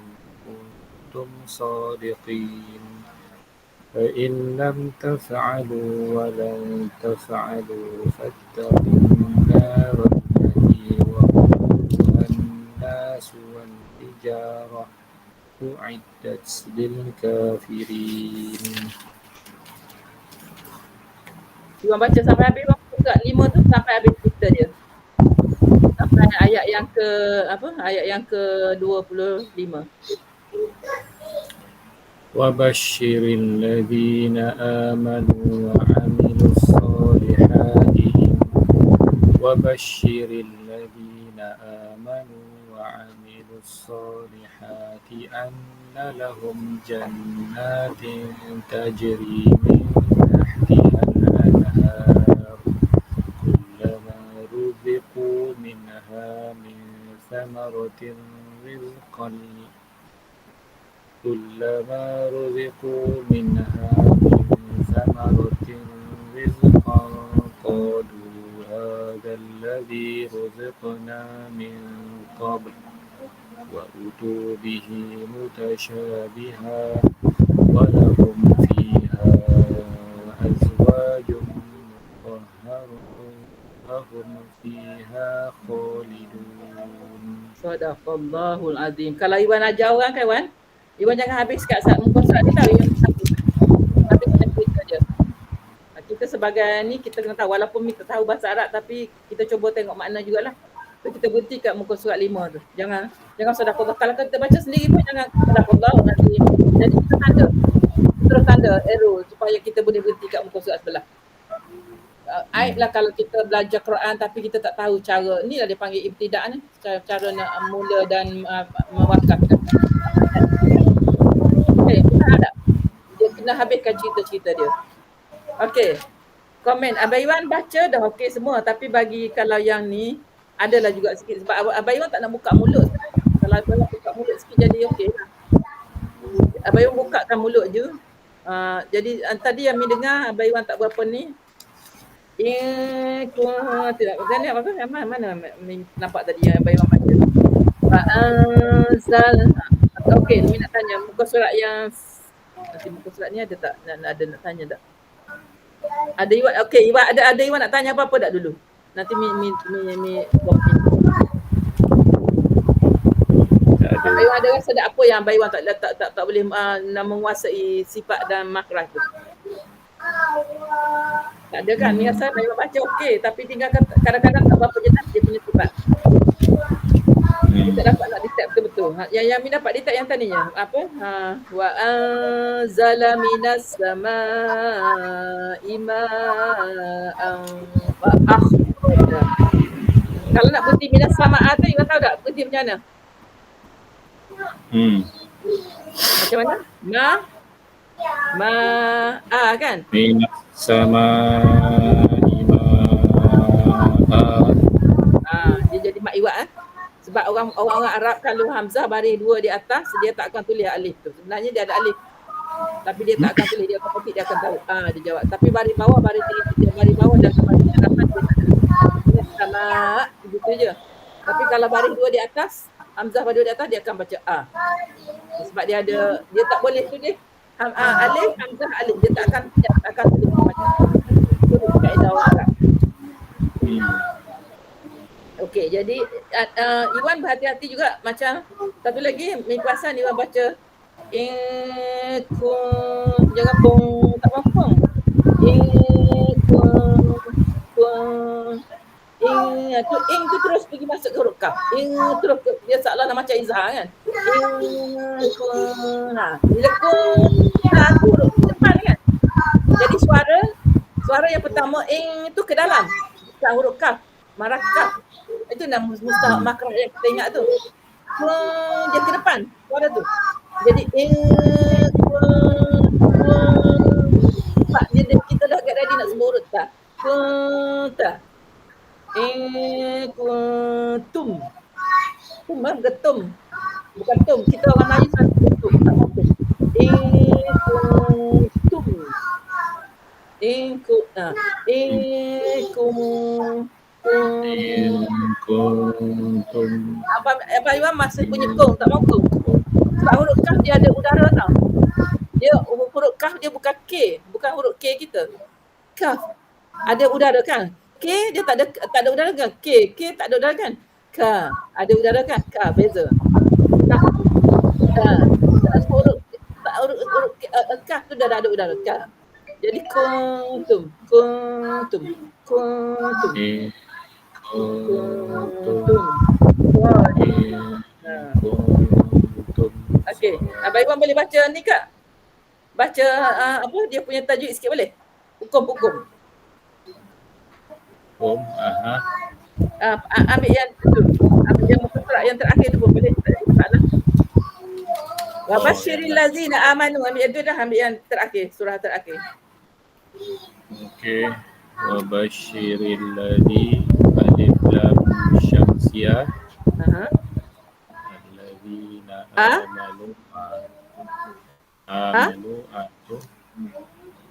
كنتم صادقين فإن لم تفعلوا ولن تفعلوا فاتقوا النار التي وقودها الناس والحجارة أعدت للكافرين. Iwan baca sampai habis surat 5 tu, sampai habis cerita dia. Sampai ayat yang ke ayat yang ke-25. وبشر الذين آمنوا وعملوا الصالحات وبشر الذين آمنوا وعملوا الصالحات أن لهم جنات تجري من تحتها الأنهار كلما رزقوا منها من ثمرة رزقا قالوا هذا الذي رزقنا من قبل وأتوا به متشابها ولهم فيها أزواج مطهرة وهم فيها خالدون. Sadaqallahul azim. Kalau Iwan ajar orang kan Iwan, Iwan jangan habis kat muka surat ni tau. Iwan tapi kena cerita je. Kita sebagai ni kita kena tahu, walaupun kita tahu bahasa Arab tapi kita cuba tengok makna jugalah. So kita berhenti kat muka surat 5 tu. Jangan sadaqallah. Kalau kita baca sendiri pun jangan sadaqallahul azim. Jadi kita terus tanda arrow supaya kita boleh berhenti kat muka surat sebelah. Aib lah kalau kita belajar Quran tapi kita tak tahu cara, inilah dia panggil ibtidak ni, cara nak mula dan mewakafkan. Okay, kita ada. Dia kena habiskan cerita-cerita dia. Okay, komen. Abang Iwan baca dah okey semua, tapi bagi kalau yang ni adalah juga sikit sebab Abang Iwan tak nak buka mulut. Kalau Abang Iwan buka mulut sikit jadi okey lah. Abang Iwan bukakan mulut je. Jadi tadi yang Mi dengar Abang Iwan tak berapa ni. Tidak, macam apa? Mana nampak tadi yang Abang Iwan baca? Fa'anzal. Okey, Mi nak tanya muka surat yang nanti muka surat ni ada tak? Nak tanya tak? Ada Iwan. Okey, Iwan ada Iwan nak tanya apa-apa tak dulu? Nanti Mi Abang Iwan ada rasa ada apa yang Abang Iwan tak boleh menguasai sifat dan makhraj tu? Tak ada kan? Ni rasa Abang Iwan baca okey, tapi tinggal kadang-kadang tak berapa jelas dia punya sifat. Tak dapat nak detect betul-betul. Yang Mi dapat detect yang tadinya apa? Wa anzala minas samaa'i ma'an fa akhraja. Kalau nak berhenti minas samaa'a tu Iwan tahu tak berhenti macam mana? Macam mana? Kan? Minas samaa'i ma'an. Dia jadi mak iwat Sebab orang Arab kalau hamzah baris 2 di atas dia tak akan tulis alif tu. Sebenarnya dia ada alif. Tapi dia tak akan tulis, dia akan petik, dia akan tahu. Dia jawab. Tapi baris bawah, baris bawah dan baris hadapan dia tak ada. Sama begitu je. Tapi kalau baris 2 di atas, hamzah baris 2 di atas dia akan baca Sebab dia tak boleh tulis alif, hamzah alif. Dia tak akan tulis macam tu. Itu kaedah orang Arab. Okey, jadi Iwan berhati-hati juga macam satu lagi Mikuasan Iwan baca jangan tak mampu. Tu terus pergi masuk ke huruf kaf. Terus dia seolah macam izhar kan. Bila tu huruf depan kan. Jadi suara yang pertama itu ke dalam. Bukan huruf kaf, marakaf. Itu nama mustahak makhraj yang kita ingat tu. Dia ke depan suara tu. Jadi kita dah agak ready nak semua urut tak? Tum. Tum bukan tum. Bukan tum. Kita orang Melayu satu tum. Tak mampu. Abang Iwan masih punya kong, tak mau kong. Sebab huruf kaf dia ada udara tau. Dia huruf kaf dia bukan K, bukan huruf K kita. Kaf ada udara kan? K dia tak ada udara kan? K tak ada udara kan? Ka ada udara kan? Ka beza. Huruf kaf tu dah ada udara ka. Jadi kuntum. Okey, Abang Iwan boleh baca ni Kak? Baca apa dia punya tajwid sikit boleh? Hukum. Ambil yang tu. Ambil yang muka surat yang terakhir tu pun boleh. Taklah. Wa basyiril ladzina amanu, ambil yang tu dah, ambil yang terakhir, surah terakhir. Okey. Wa basyiril ladzi alif lam syamsiyah. Alladzina amanu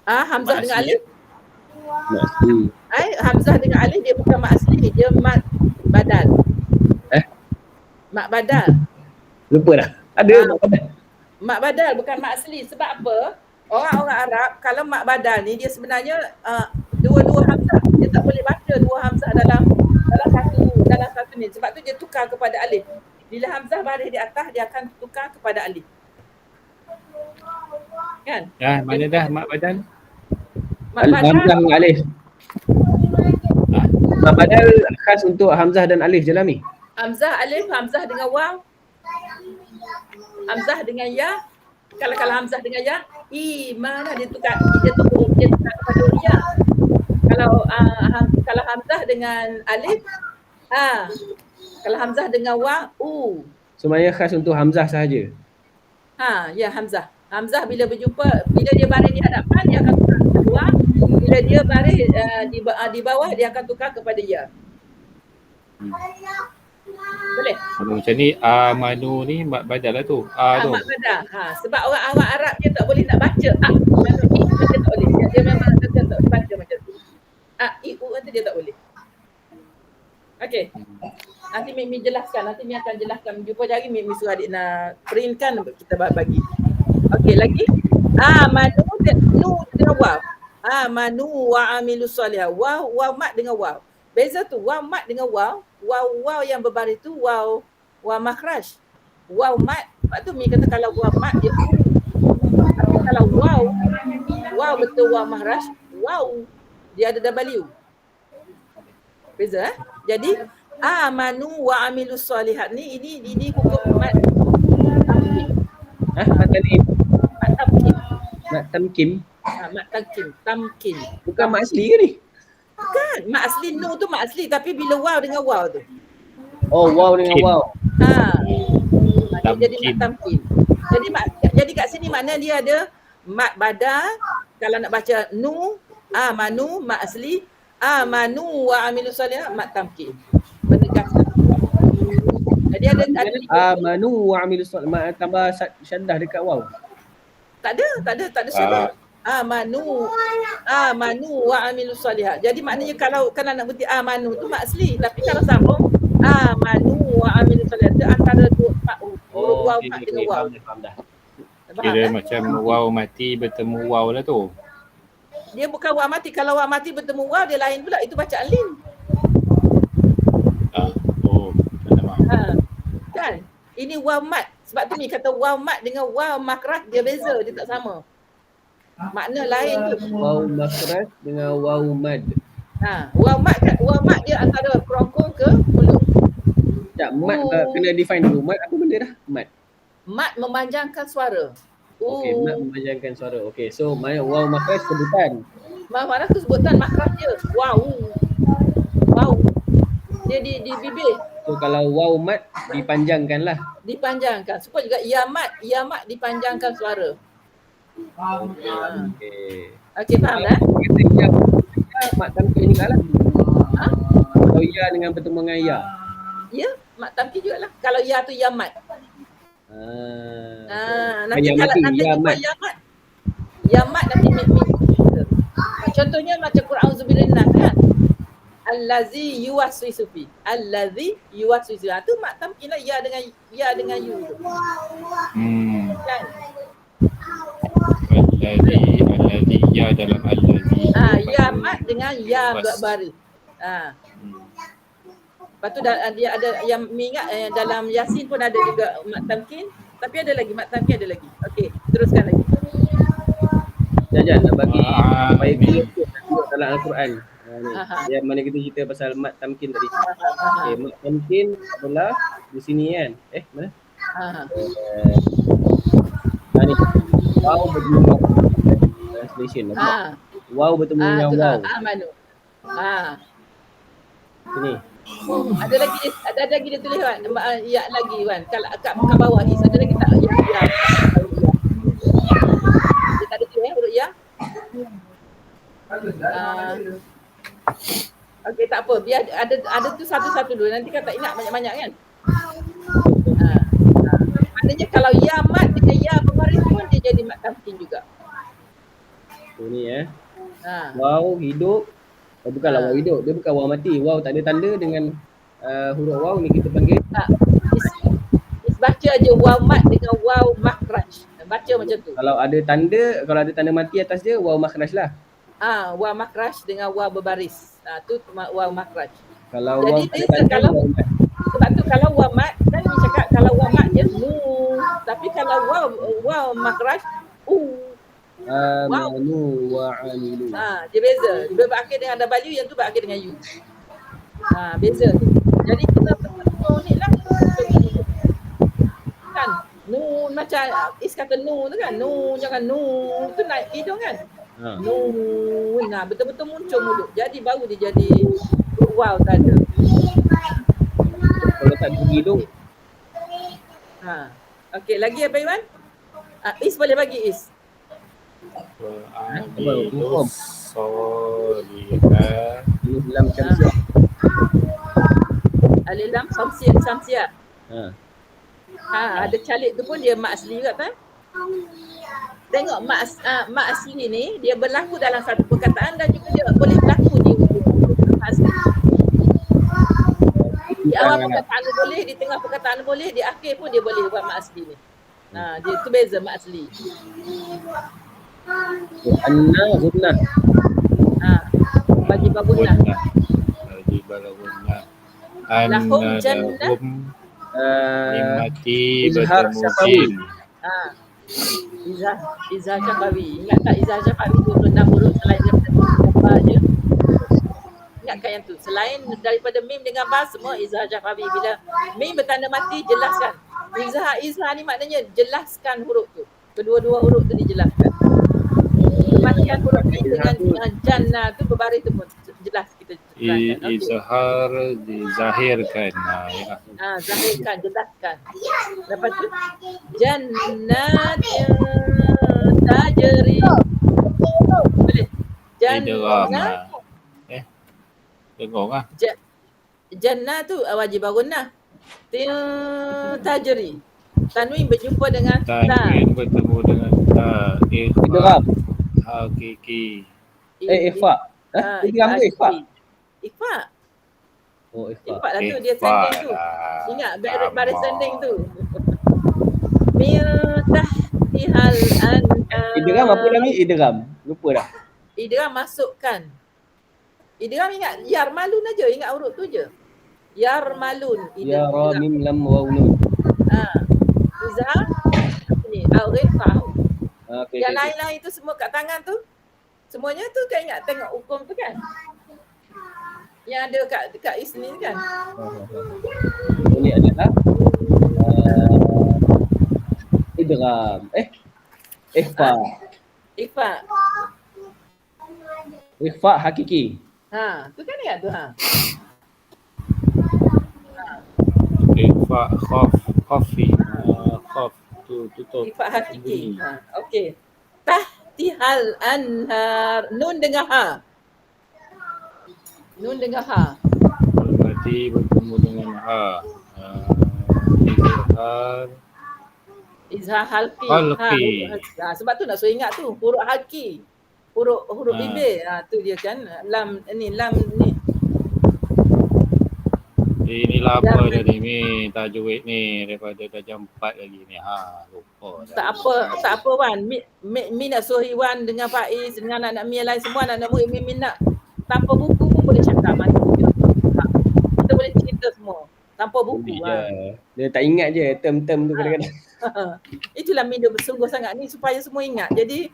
Hamzah dengan alif. Mak asli. Hamzah dengan alif dia bukan mak asli, dia mak badal. Mak badal. Lupa dah. Ada mak badal. Mak badal bukan mak asli. Sebab apa? Orang-orang Arab kalau mak badal ni dia sebenarnya dua hamzah. Dia tak boleh baca dua hamzah dalam satu ni. Sebab tu dia tukar kepada alif. Bila hamzah baris di atas dia akan tukar kepada alif. Kan? Mana dah mak badal? Hamzah dengan alif. Mak badal khas untuk hamzah dan alif je lah Mi. Hamzah alif, hamzah dengan waw. Hamzah dengan ya. Kalau hamzah dengan ya, mana dia tukar kepada ya. Kalau hamzah dengan alif, kalau hamzah dengan waw, Semuanya khas untuk hamzah sahaja. Ya hamzah. Hamzah bila bila dia baris di hadapan dia akan tukar kepada waw. Bila dia baris di bawah dia akan tukar kepada ya. Boleh? Macam ni amanu ni mak badal lah tu. Tu. Mak badal. Sebab orang Arab dia tak boleh nak baca. Dia tak boleh. Dia memang tak baca macam tu. I, U nanti dia tak boleh. Okey. Nanti Mimi jelaskan. Nanti Mimi akan jelaskan. Jumpa lagi Mimi suruh adik nak printkan kita bagi. Okey, lagi. Amanu nu dengan waw. Amanu wa amilus solihah. Waw mat dengan waw. Beza tu waw mat dengan waw. Waw yang berbaris tu waw makhraj. Waw mat. Sebab tu Mimi kata kalau waw mat dia tapi kalau waw betul waw makhraj, waw dia ada W. Beza Jadi amanu wa amilus solihat ni ini hukum mat tamkin. Mat tamkin. Mat tamkin. Mat tamkin. Mat tamkin. Bukan mat asli ke ni? Bukan. Mat asli nu tu mat asli tapi bila waw dengan waw tu. Oh, waw dengan waw. Jadi mat tamkin. Jadi kat sini makna dia ada mat badal. Kalau nak baca nu, amanu mat asli, amanu wa amilus solihah mat tamkin. Menegaskan. Jadi ada amanu wa amilus solihah tambah syaddah dekat waw. Tak ada syaddah. Amanu wa amilus solihah. Jadi maknanya kalau nak berhenti amanu tu mat asli, tapi kalau sambung amanu wa amilus solihah tu antara dua waw mat dengan waw. Faham dah. Kira macam waw mati bertemu waw lah tu. Dia bukan waw mati. Kalau waw mati bertemu waw dia lain pula. Itu bacaan lin. Kan? Ini waw mat. Sebab tu ni kata waw mat dengan waw makhraj dia beza. Dia tak sama. Makna lain tu. Waw makhraj dengan waw mad. Waw mat dia antara kerongkong ke mulut. Tak, mat kena define dulu. Mat apa benda dah? Mat. Mat memanjangkan suara. Okey, mat memanjangkan suara. Okey, so waw makhraj sebutan. Mana tu sebutan makhraj dia. Wow. Dia di bibir. So kalau waw mat dipanjangkan lah. Dipanjangkan. Supaya juga ya mat dipanjangkan suara. Okey, faham dah? Mat tamkin juga lah. Kalau ya dengan bertemu dengan ya. Ya, mat tamkin juga lah. Kalau ya tu ya mat. Nanti ya kalau mati, nanti ya mat. Ya mat nanti contohnya macam Quran Zubirinnas kan. Allazi yuwaswisu fi. Allazi yuwaswisu. Tu mat tamkin lah ya dengan you. Kan? Allazi ya dalam allazi. Ya mat dengan ya baris. Lepas tu dia ada yang mengingat dalam Yasin pun ada juga mat tamkin. Tapi ada lagi mat tamkin ada lagi. Okey, teruskan lagi. Jangan nak bagi supaya kita dalam Al-Quran. Yang mana kita cerita pasal mat tamkin tadi. Okey, mat tamkin adalah di sini kan. Mana? Ni. Waw bertemu dengan translation. Waw bertemu dengan waw. Amanu. Sini. Ada lagi dia tulis kan. Ya lagi kan. Kalau kat bawah ni ada lagi tak ya. Dia tak ada tu huruf ya. Okey, tak apa. Biar ada tu satu-satu dulu. Nanti kan tak ingat banyak-banyak kan. Maknanya kalau ya mat dengan ya berbaris pun dia jadi mat tamkin juga. Ni waw hidup. Bukanlah waw hidup, dia bukan waw mati. Waw tak ada tanda dengan huruf waw ni kita panggil. Is baca aje waw mat dengan waw makhraj. Baca macam tu. Kalau ada tanda mati atas dia waw makhraj lah. Waw makhraj dengan waw berbaris. Tu waw makhraj. Kalau jadi waw sebab tu kalau waw mat kan ni cakap kalau waw mat dia nu. Tapi kalau waw makhraj amanu wa amilu. Dia beza. Dia berakhir dengan W, yang tu berakhir dengan U. Beza tu. Jadi kita betul ni lah. Kan? Nu macam Is kata nu tu kan. Nu jangan nu. Tu naik hidung kan. Nu. Betul-betul muncul mulut. Jadi baru dia jadi wow tak ada. Kalau tak ada hidung. Okey, lagi apa Iwan? Is boleh bagi Is. Alif lam samsiah. Ada calik tu pun dia mak asli juga kan? Tengok mak asli ni dia berlaku dalam satu perkataan dan juga dia boleh berlaku di awal perkataan dia boleh, di tengah perkataan boleh, di akhir pun dia boleh buat mak asli ni. Dia tu beza mak asli. Anna gunnah. Bagi bagunah. Bagi bagunah. Lahum Anna jannah. lahum nikmati Izhar bertemu Syafawi. jin. Izhar Syafawi. Ingat tak Izhar Syafawi 26 huruf selain daripada ba je? Ingatkan yang tu. Selain daripada mim dengan ba semua Izhar Syafawi. Bila mim bertanda mati jelaskan. Izhar ni maknanya jelaskan huruf tu. Kedua-dua huruf tu dijelaskan. Kematian huruf mim dengan jannah tu berbaris tu pun jelas kita terangkan. Okay. Izhar dizahirkan. Zahirkan, jelaskan. Lepas tu jannat tajri. Boleh. Jannah. Dengar lah. Jannah tu wajib bagunah. Tajri. Tanwin berjumpa dengan ta. Tanwin bertemu dengan ta. Idgham. Hakiki. Ikhfa. Idgham ke ikhfa? Ikhfa. Oh, ikhfa. Ikhfa lah tu, dia sanding tu. Ingat baris sanding tu. Min tahtihal anhar. Idgham apa nama? Idgham. Lupa dah. Idgham masukkan. Idgham ingat yarmalun aja, ingat huruf tu je. Yarmalun. Ya ra mim lam waw nun. Izhar ni al-ghifah. Okay, yang lain-lain tu semua kat tangan tu. Semuanya tu kan ingat tengok hukum tu kan. Yang ada kat isni kan. Ini adalah idgham. Ikhfa. Ikhfa. Ikhfa hakiki. Tu kan ingat tu Ikhfa khafi. Khaf tu tutup. Ikhfa hakiki. Okey. Tahtihal anhar. Nun dengan ha. Nun dengan ha. Berarti bertemu dengan ha. Izhar halqi. Halqi. Sebab tu nak suruh ingat tu. Huruf halqi. Huruf bibir. Tu dia kan. Lam ni. Ini apa tadi ni tajwid ni daripada darjah 4 lagi ni. Lupa dah. Tak apa Wan. Mi nak suruh Wan dengan Faiz dengan anak Mi lain semua anak murid Mi nak tanpa buku pun boleh cakap macam tu. Kita boleh cerita semua tanpa buku. Dia tak ingat je term-term tu kadang-kadang. Itulah Mi dia bersungguh sangat ni supaya semua ingat. Jadi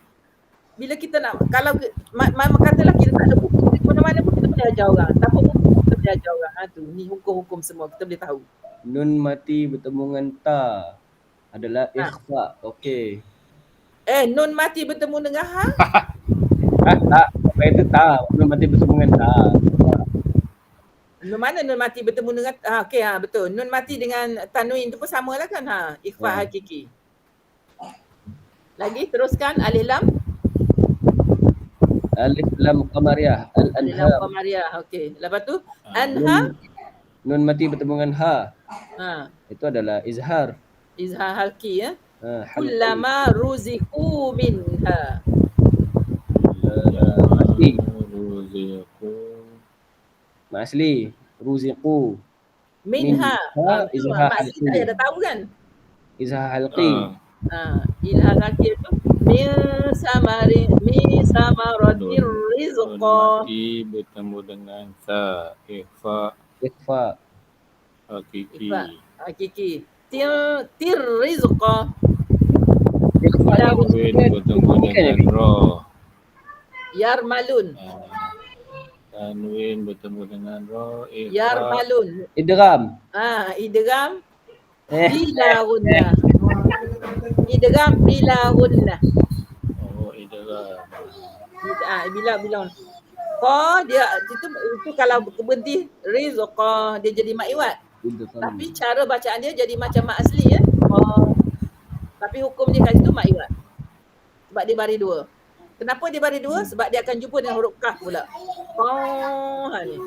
bila kita nak, kalau mama katalah kita tak ada buku, mana-mana pun kita boleh ajar orang. Tanpa buku kita boleh ajar orang. Tu ni hukum-hukum semua kita boleh tahu. Nun mati bertemu dengan ta adalah ikhfa. Okey. Nun mati bertemu dengan ha? Tak. Apa itu ta? Nun mati bertemu dengan ta. Nun mana nun mati bertemu dengan okey betul. Nun mati dengan tanwin tu pun samalah kan ikhfa hakiki. Lagi teruskan alif lam. Alif lam qamariyah al-anhar. Alif lam qamariyah. Okey. Lepas tu anha. Nun mati bertemu dengan ha. Itu adalah izhar. Izhar halqi ya. Kullama ruziqu minha. Asli ruziqu minha. Izhar halqi. Saya dah tahu kan. Izhar halqi. Izhar halqi tu min samaratir rizqa. Mati bertemu dengan sa. Ikhfa hakiki. Hakiki. Tir rizqa. Tanwin bertemu dengan ra. Yarmalun. Tanwin bertemu dengan ra. Yarmalun. Idgham. Idgham. Bila gunnah. Idgham bila gunnah. Idgham. Bila. Dia itu kalau berhenti rizqa dia jadi mak iwat. Tapi cara bacaan dia jadi macam mak asli ya. Tapi hukum dia kat situ mak iwat. Sebab dia baris 2. Kenapa dia baris 2? Sebab dia akan jumpa dengan huruf kaf pula. Ni.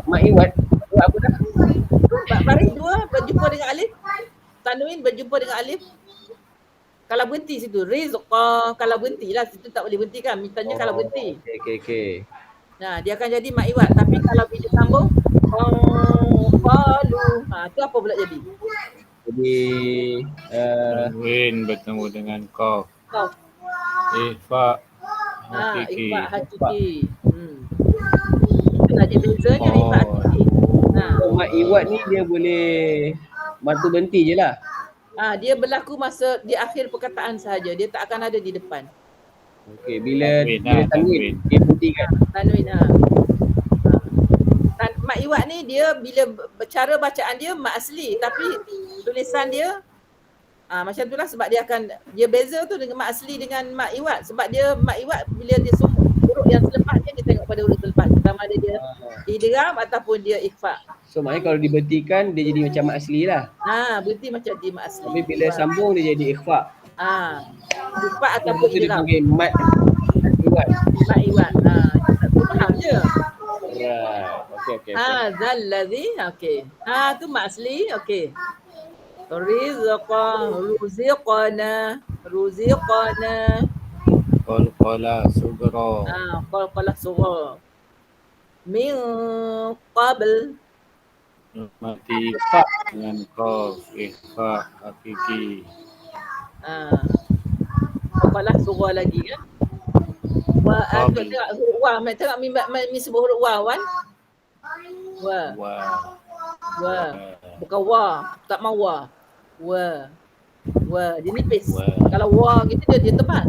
Mak iwat apa dah? Baris 2 berjumpa dengan alif. Tanwin berjumpa dengan alif. Kalau berhenti situ rizqa, kalau berhentilah situ tak boleh berhenti kan. Mintanya kalau berhenti. Okey. Nah, dia akan jadi mak iwat. Tapi kalau bila sambung qalu, tu apa pula jadi? Jadi Tanwin bertemu dengan qaf. Qaf. Ikhfa hakiki. Ikhfa hakiki. Itulah dia bezanya ikhfa hakiki. mak iwat ni dia boleh matu berhenti je lah. Dia berlaku masa di akhir perkataan sahaja. Dia tak akan ada di depan. Okey, bila Tanwin. tanwin dia berhentikan. Tanwin. Mak iwat ni dia bila cara bacaan dia mak asli, tapi tulisan dia macam itulah sebab dia beza tu dengan mak asli dengan mak iwat. Sebab dia mak iwat bila dia sumber huruf yang selepas dia tengok pada huruf selepas. Sama ada dia idgham ataupun dia ikhfa. So maknanya kalau diberhentikan dia jadi macam mak asli lah. Berhenti macam dia mak asli. Tapi bila sambung dia jadi ikhfa. Ikhfa ataupun Itu dia idgham. panggil mat iwat. Mak iwat. Tak faham je. Right. Okey. Zallazi. Okey. Tu mak asli. Okey. Ruziqana. Qalqala sughra. Qalqalah sughra. Min qabl. Mati fa dengan qaf. Ikhfa hakiki. Qalqalah sughra lagi kan. Tengok huruf wa. Tengok mi sebut huruf wa kan. Wa. Bukan wa. Tak mau wa. Wa. Dia nipis. Kalau wa gitu dia tebal.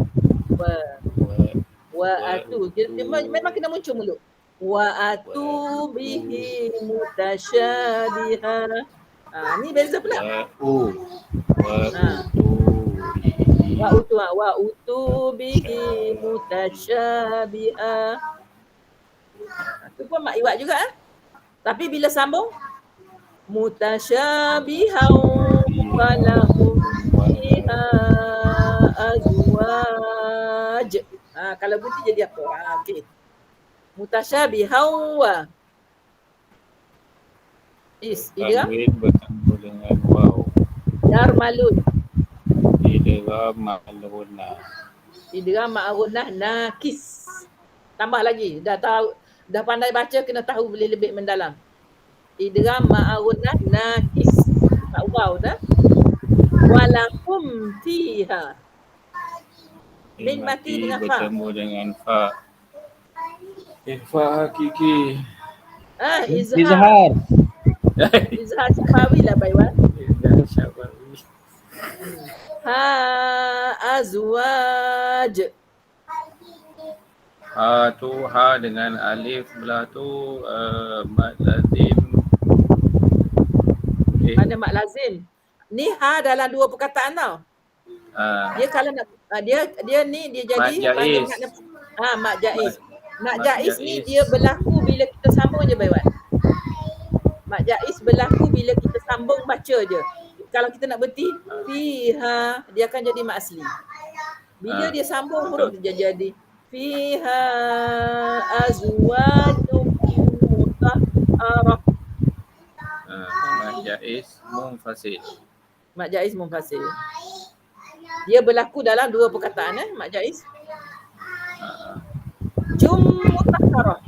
Wa atu. Dia memang kena muncul mulut. Wa atu bihi mutasyabiha. Ni beza pula. Wa utu bihi mutasyabiha. Tu pun mak iwat juga Tapi bila sambung mutasyabiha walahum fiha azwaj. Kalau berhenti jadi apa? Okey. Mutasyabiha wa idgham bertemu dengan waw. Yarmalun. Idgham ma'runah nakis. Tambah lagi. Dah pandai baca kena tahu boleh lebih mendalam. Idgham ma'runah nakis. Tak waw dah. Walakum fiha. Min mati dengan fa. Bertemu dengan fa. Ikhfa hakiki. Izhar. Izhar syafawi lah Baiwan. Syafawi. Azwaj. Tu dengan alif belah tu mad lazim. Mana mak lazim? Ni dalam dua perkataan tau. Dia kalau nak dia ni dia jadi mak jaiz. Mak jaiz ni dia berlaku bila kita sambung je Baiwan. Mak jaiz berlaku bila kita sambung baca je. Kalau kita nak berhenti fiha, dia akan jadi mak asli. Bila dia sambung huruf dia jadi fiha azwajum mutahharah. Mak jaiz munfasil. Mak jaiz munfasil. Dia berlaku dalam dua perkataan mak jaiz. Jum mutahharah.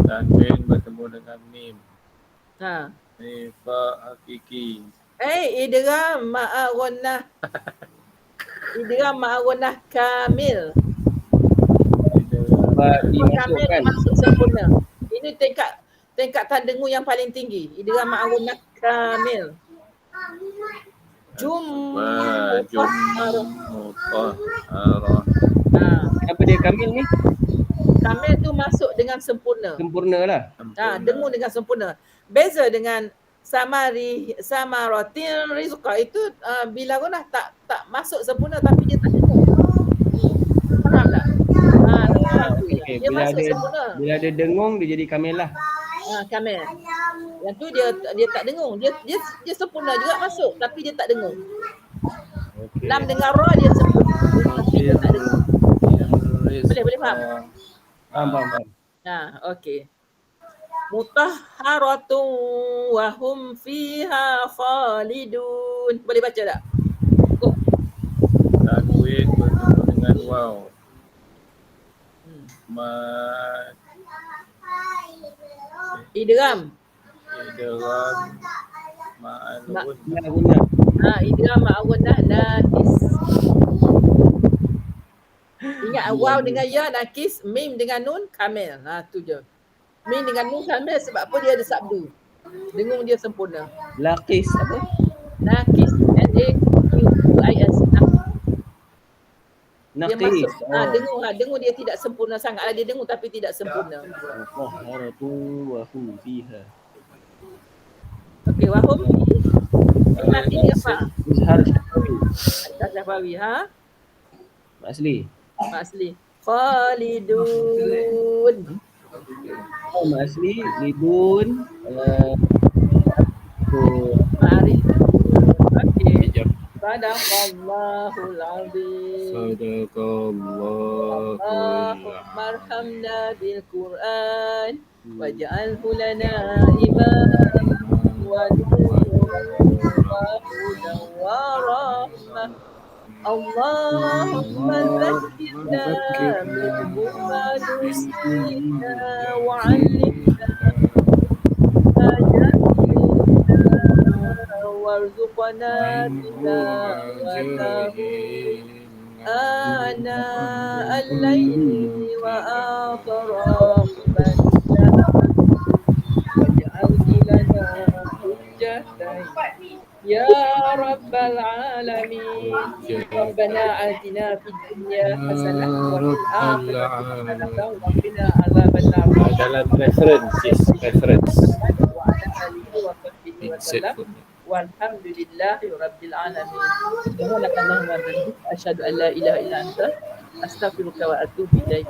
Tanwin bertemu dengan mim. Fa hakiki. Idgham ma'runah. Idgham ma'runah kamil. Kamil maksud sempurna. Ini tingkat tandengu yang paling tinggi. Idgham ma'runah kamil. Mutahharah. Kenapa dia kamil ni? Kamil tu masuk dengan sempurna. Sempurna lah. Dengung dengan sempurna. Beza dengan samaratin rizqa itu bila gunah tak masuk sempurna tapi dia tak dengung. Faham tak? Dia masuk sempurna. Bila ada dengung dia jadi kamil lah. Kamil. Yang tu dia tak dengung. Dia sempurna juga masuk tapi dia tak dengung. Lam dengan ra dia sempurna tapi dia tak dengung. Boleh faham? Faham. Okey. Mutahharatun wa hum fiha khalidun. Boleh baca tak? Tanwin bertemu dengan waw. Mat Idgham. idgham ma'al Ma- gunnah. Guna. Idgham ma'agunah nakis. Ingat waw dengan ya nakis, mim dengan nun kamil. Tu je. Mim dengan nun kamil sebab apa dia ada sabdu. Dengung dia sempurna. Laqis apa? Nakis, NAQIS. Dia Naqis. masuk dengung dia tidak sempurna sangat. Dia dengung tapi tidak sempurna. Taharatu wa hu fiha. Okey, wahum mati dia apa? Izhar syafawi. Atas Syafawi, ha? Mak Asli. Mak Asli. Khalidun. Mak Asli lidun Ma'arif. Okey. Sekejap. Sadaqallahul azim. Sadaqallahul Allahumma arhamna bil Quran waj'alhu lana imaman wa nuran wa hudan wa rahmah. Allahumma zakkirna minhu ma nusina wa 'allimna ma jahilna warzuqna tilawatahu آناء الليل وآطراف النهار واجعل لنا حجة يا رب العالمين ربنا آتنا في الدنيا حسنة وفي الآخرة حسنة وقنا عذاب النار Dalam reference وعلى آله وصحبه insert وسلم footnote. والحمد لله رب العالمين. سبحانك اللهم وبحمدك أشهد أن لا إله إلا أنت أستغفرك وأتوب إليك.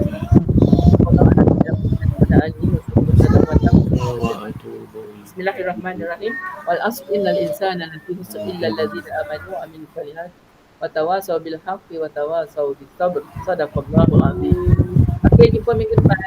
بسم الله الرحمن الرحيم. والعصر إن الإنسان لفي خسر إلا الذين آمنوا وعملوا الصالحات وتواصوا بالحق وتواصوا بالصبر. صدق الله العظيم. Okey, jumpa minggu depan.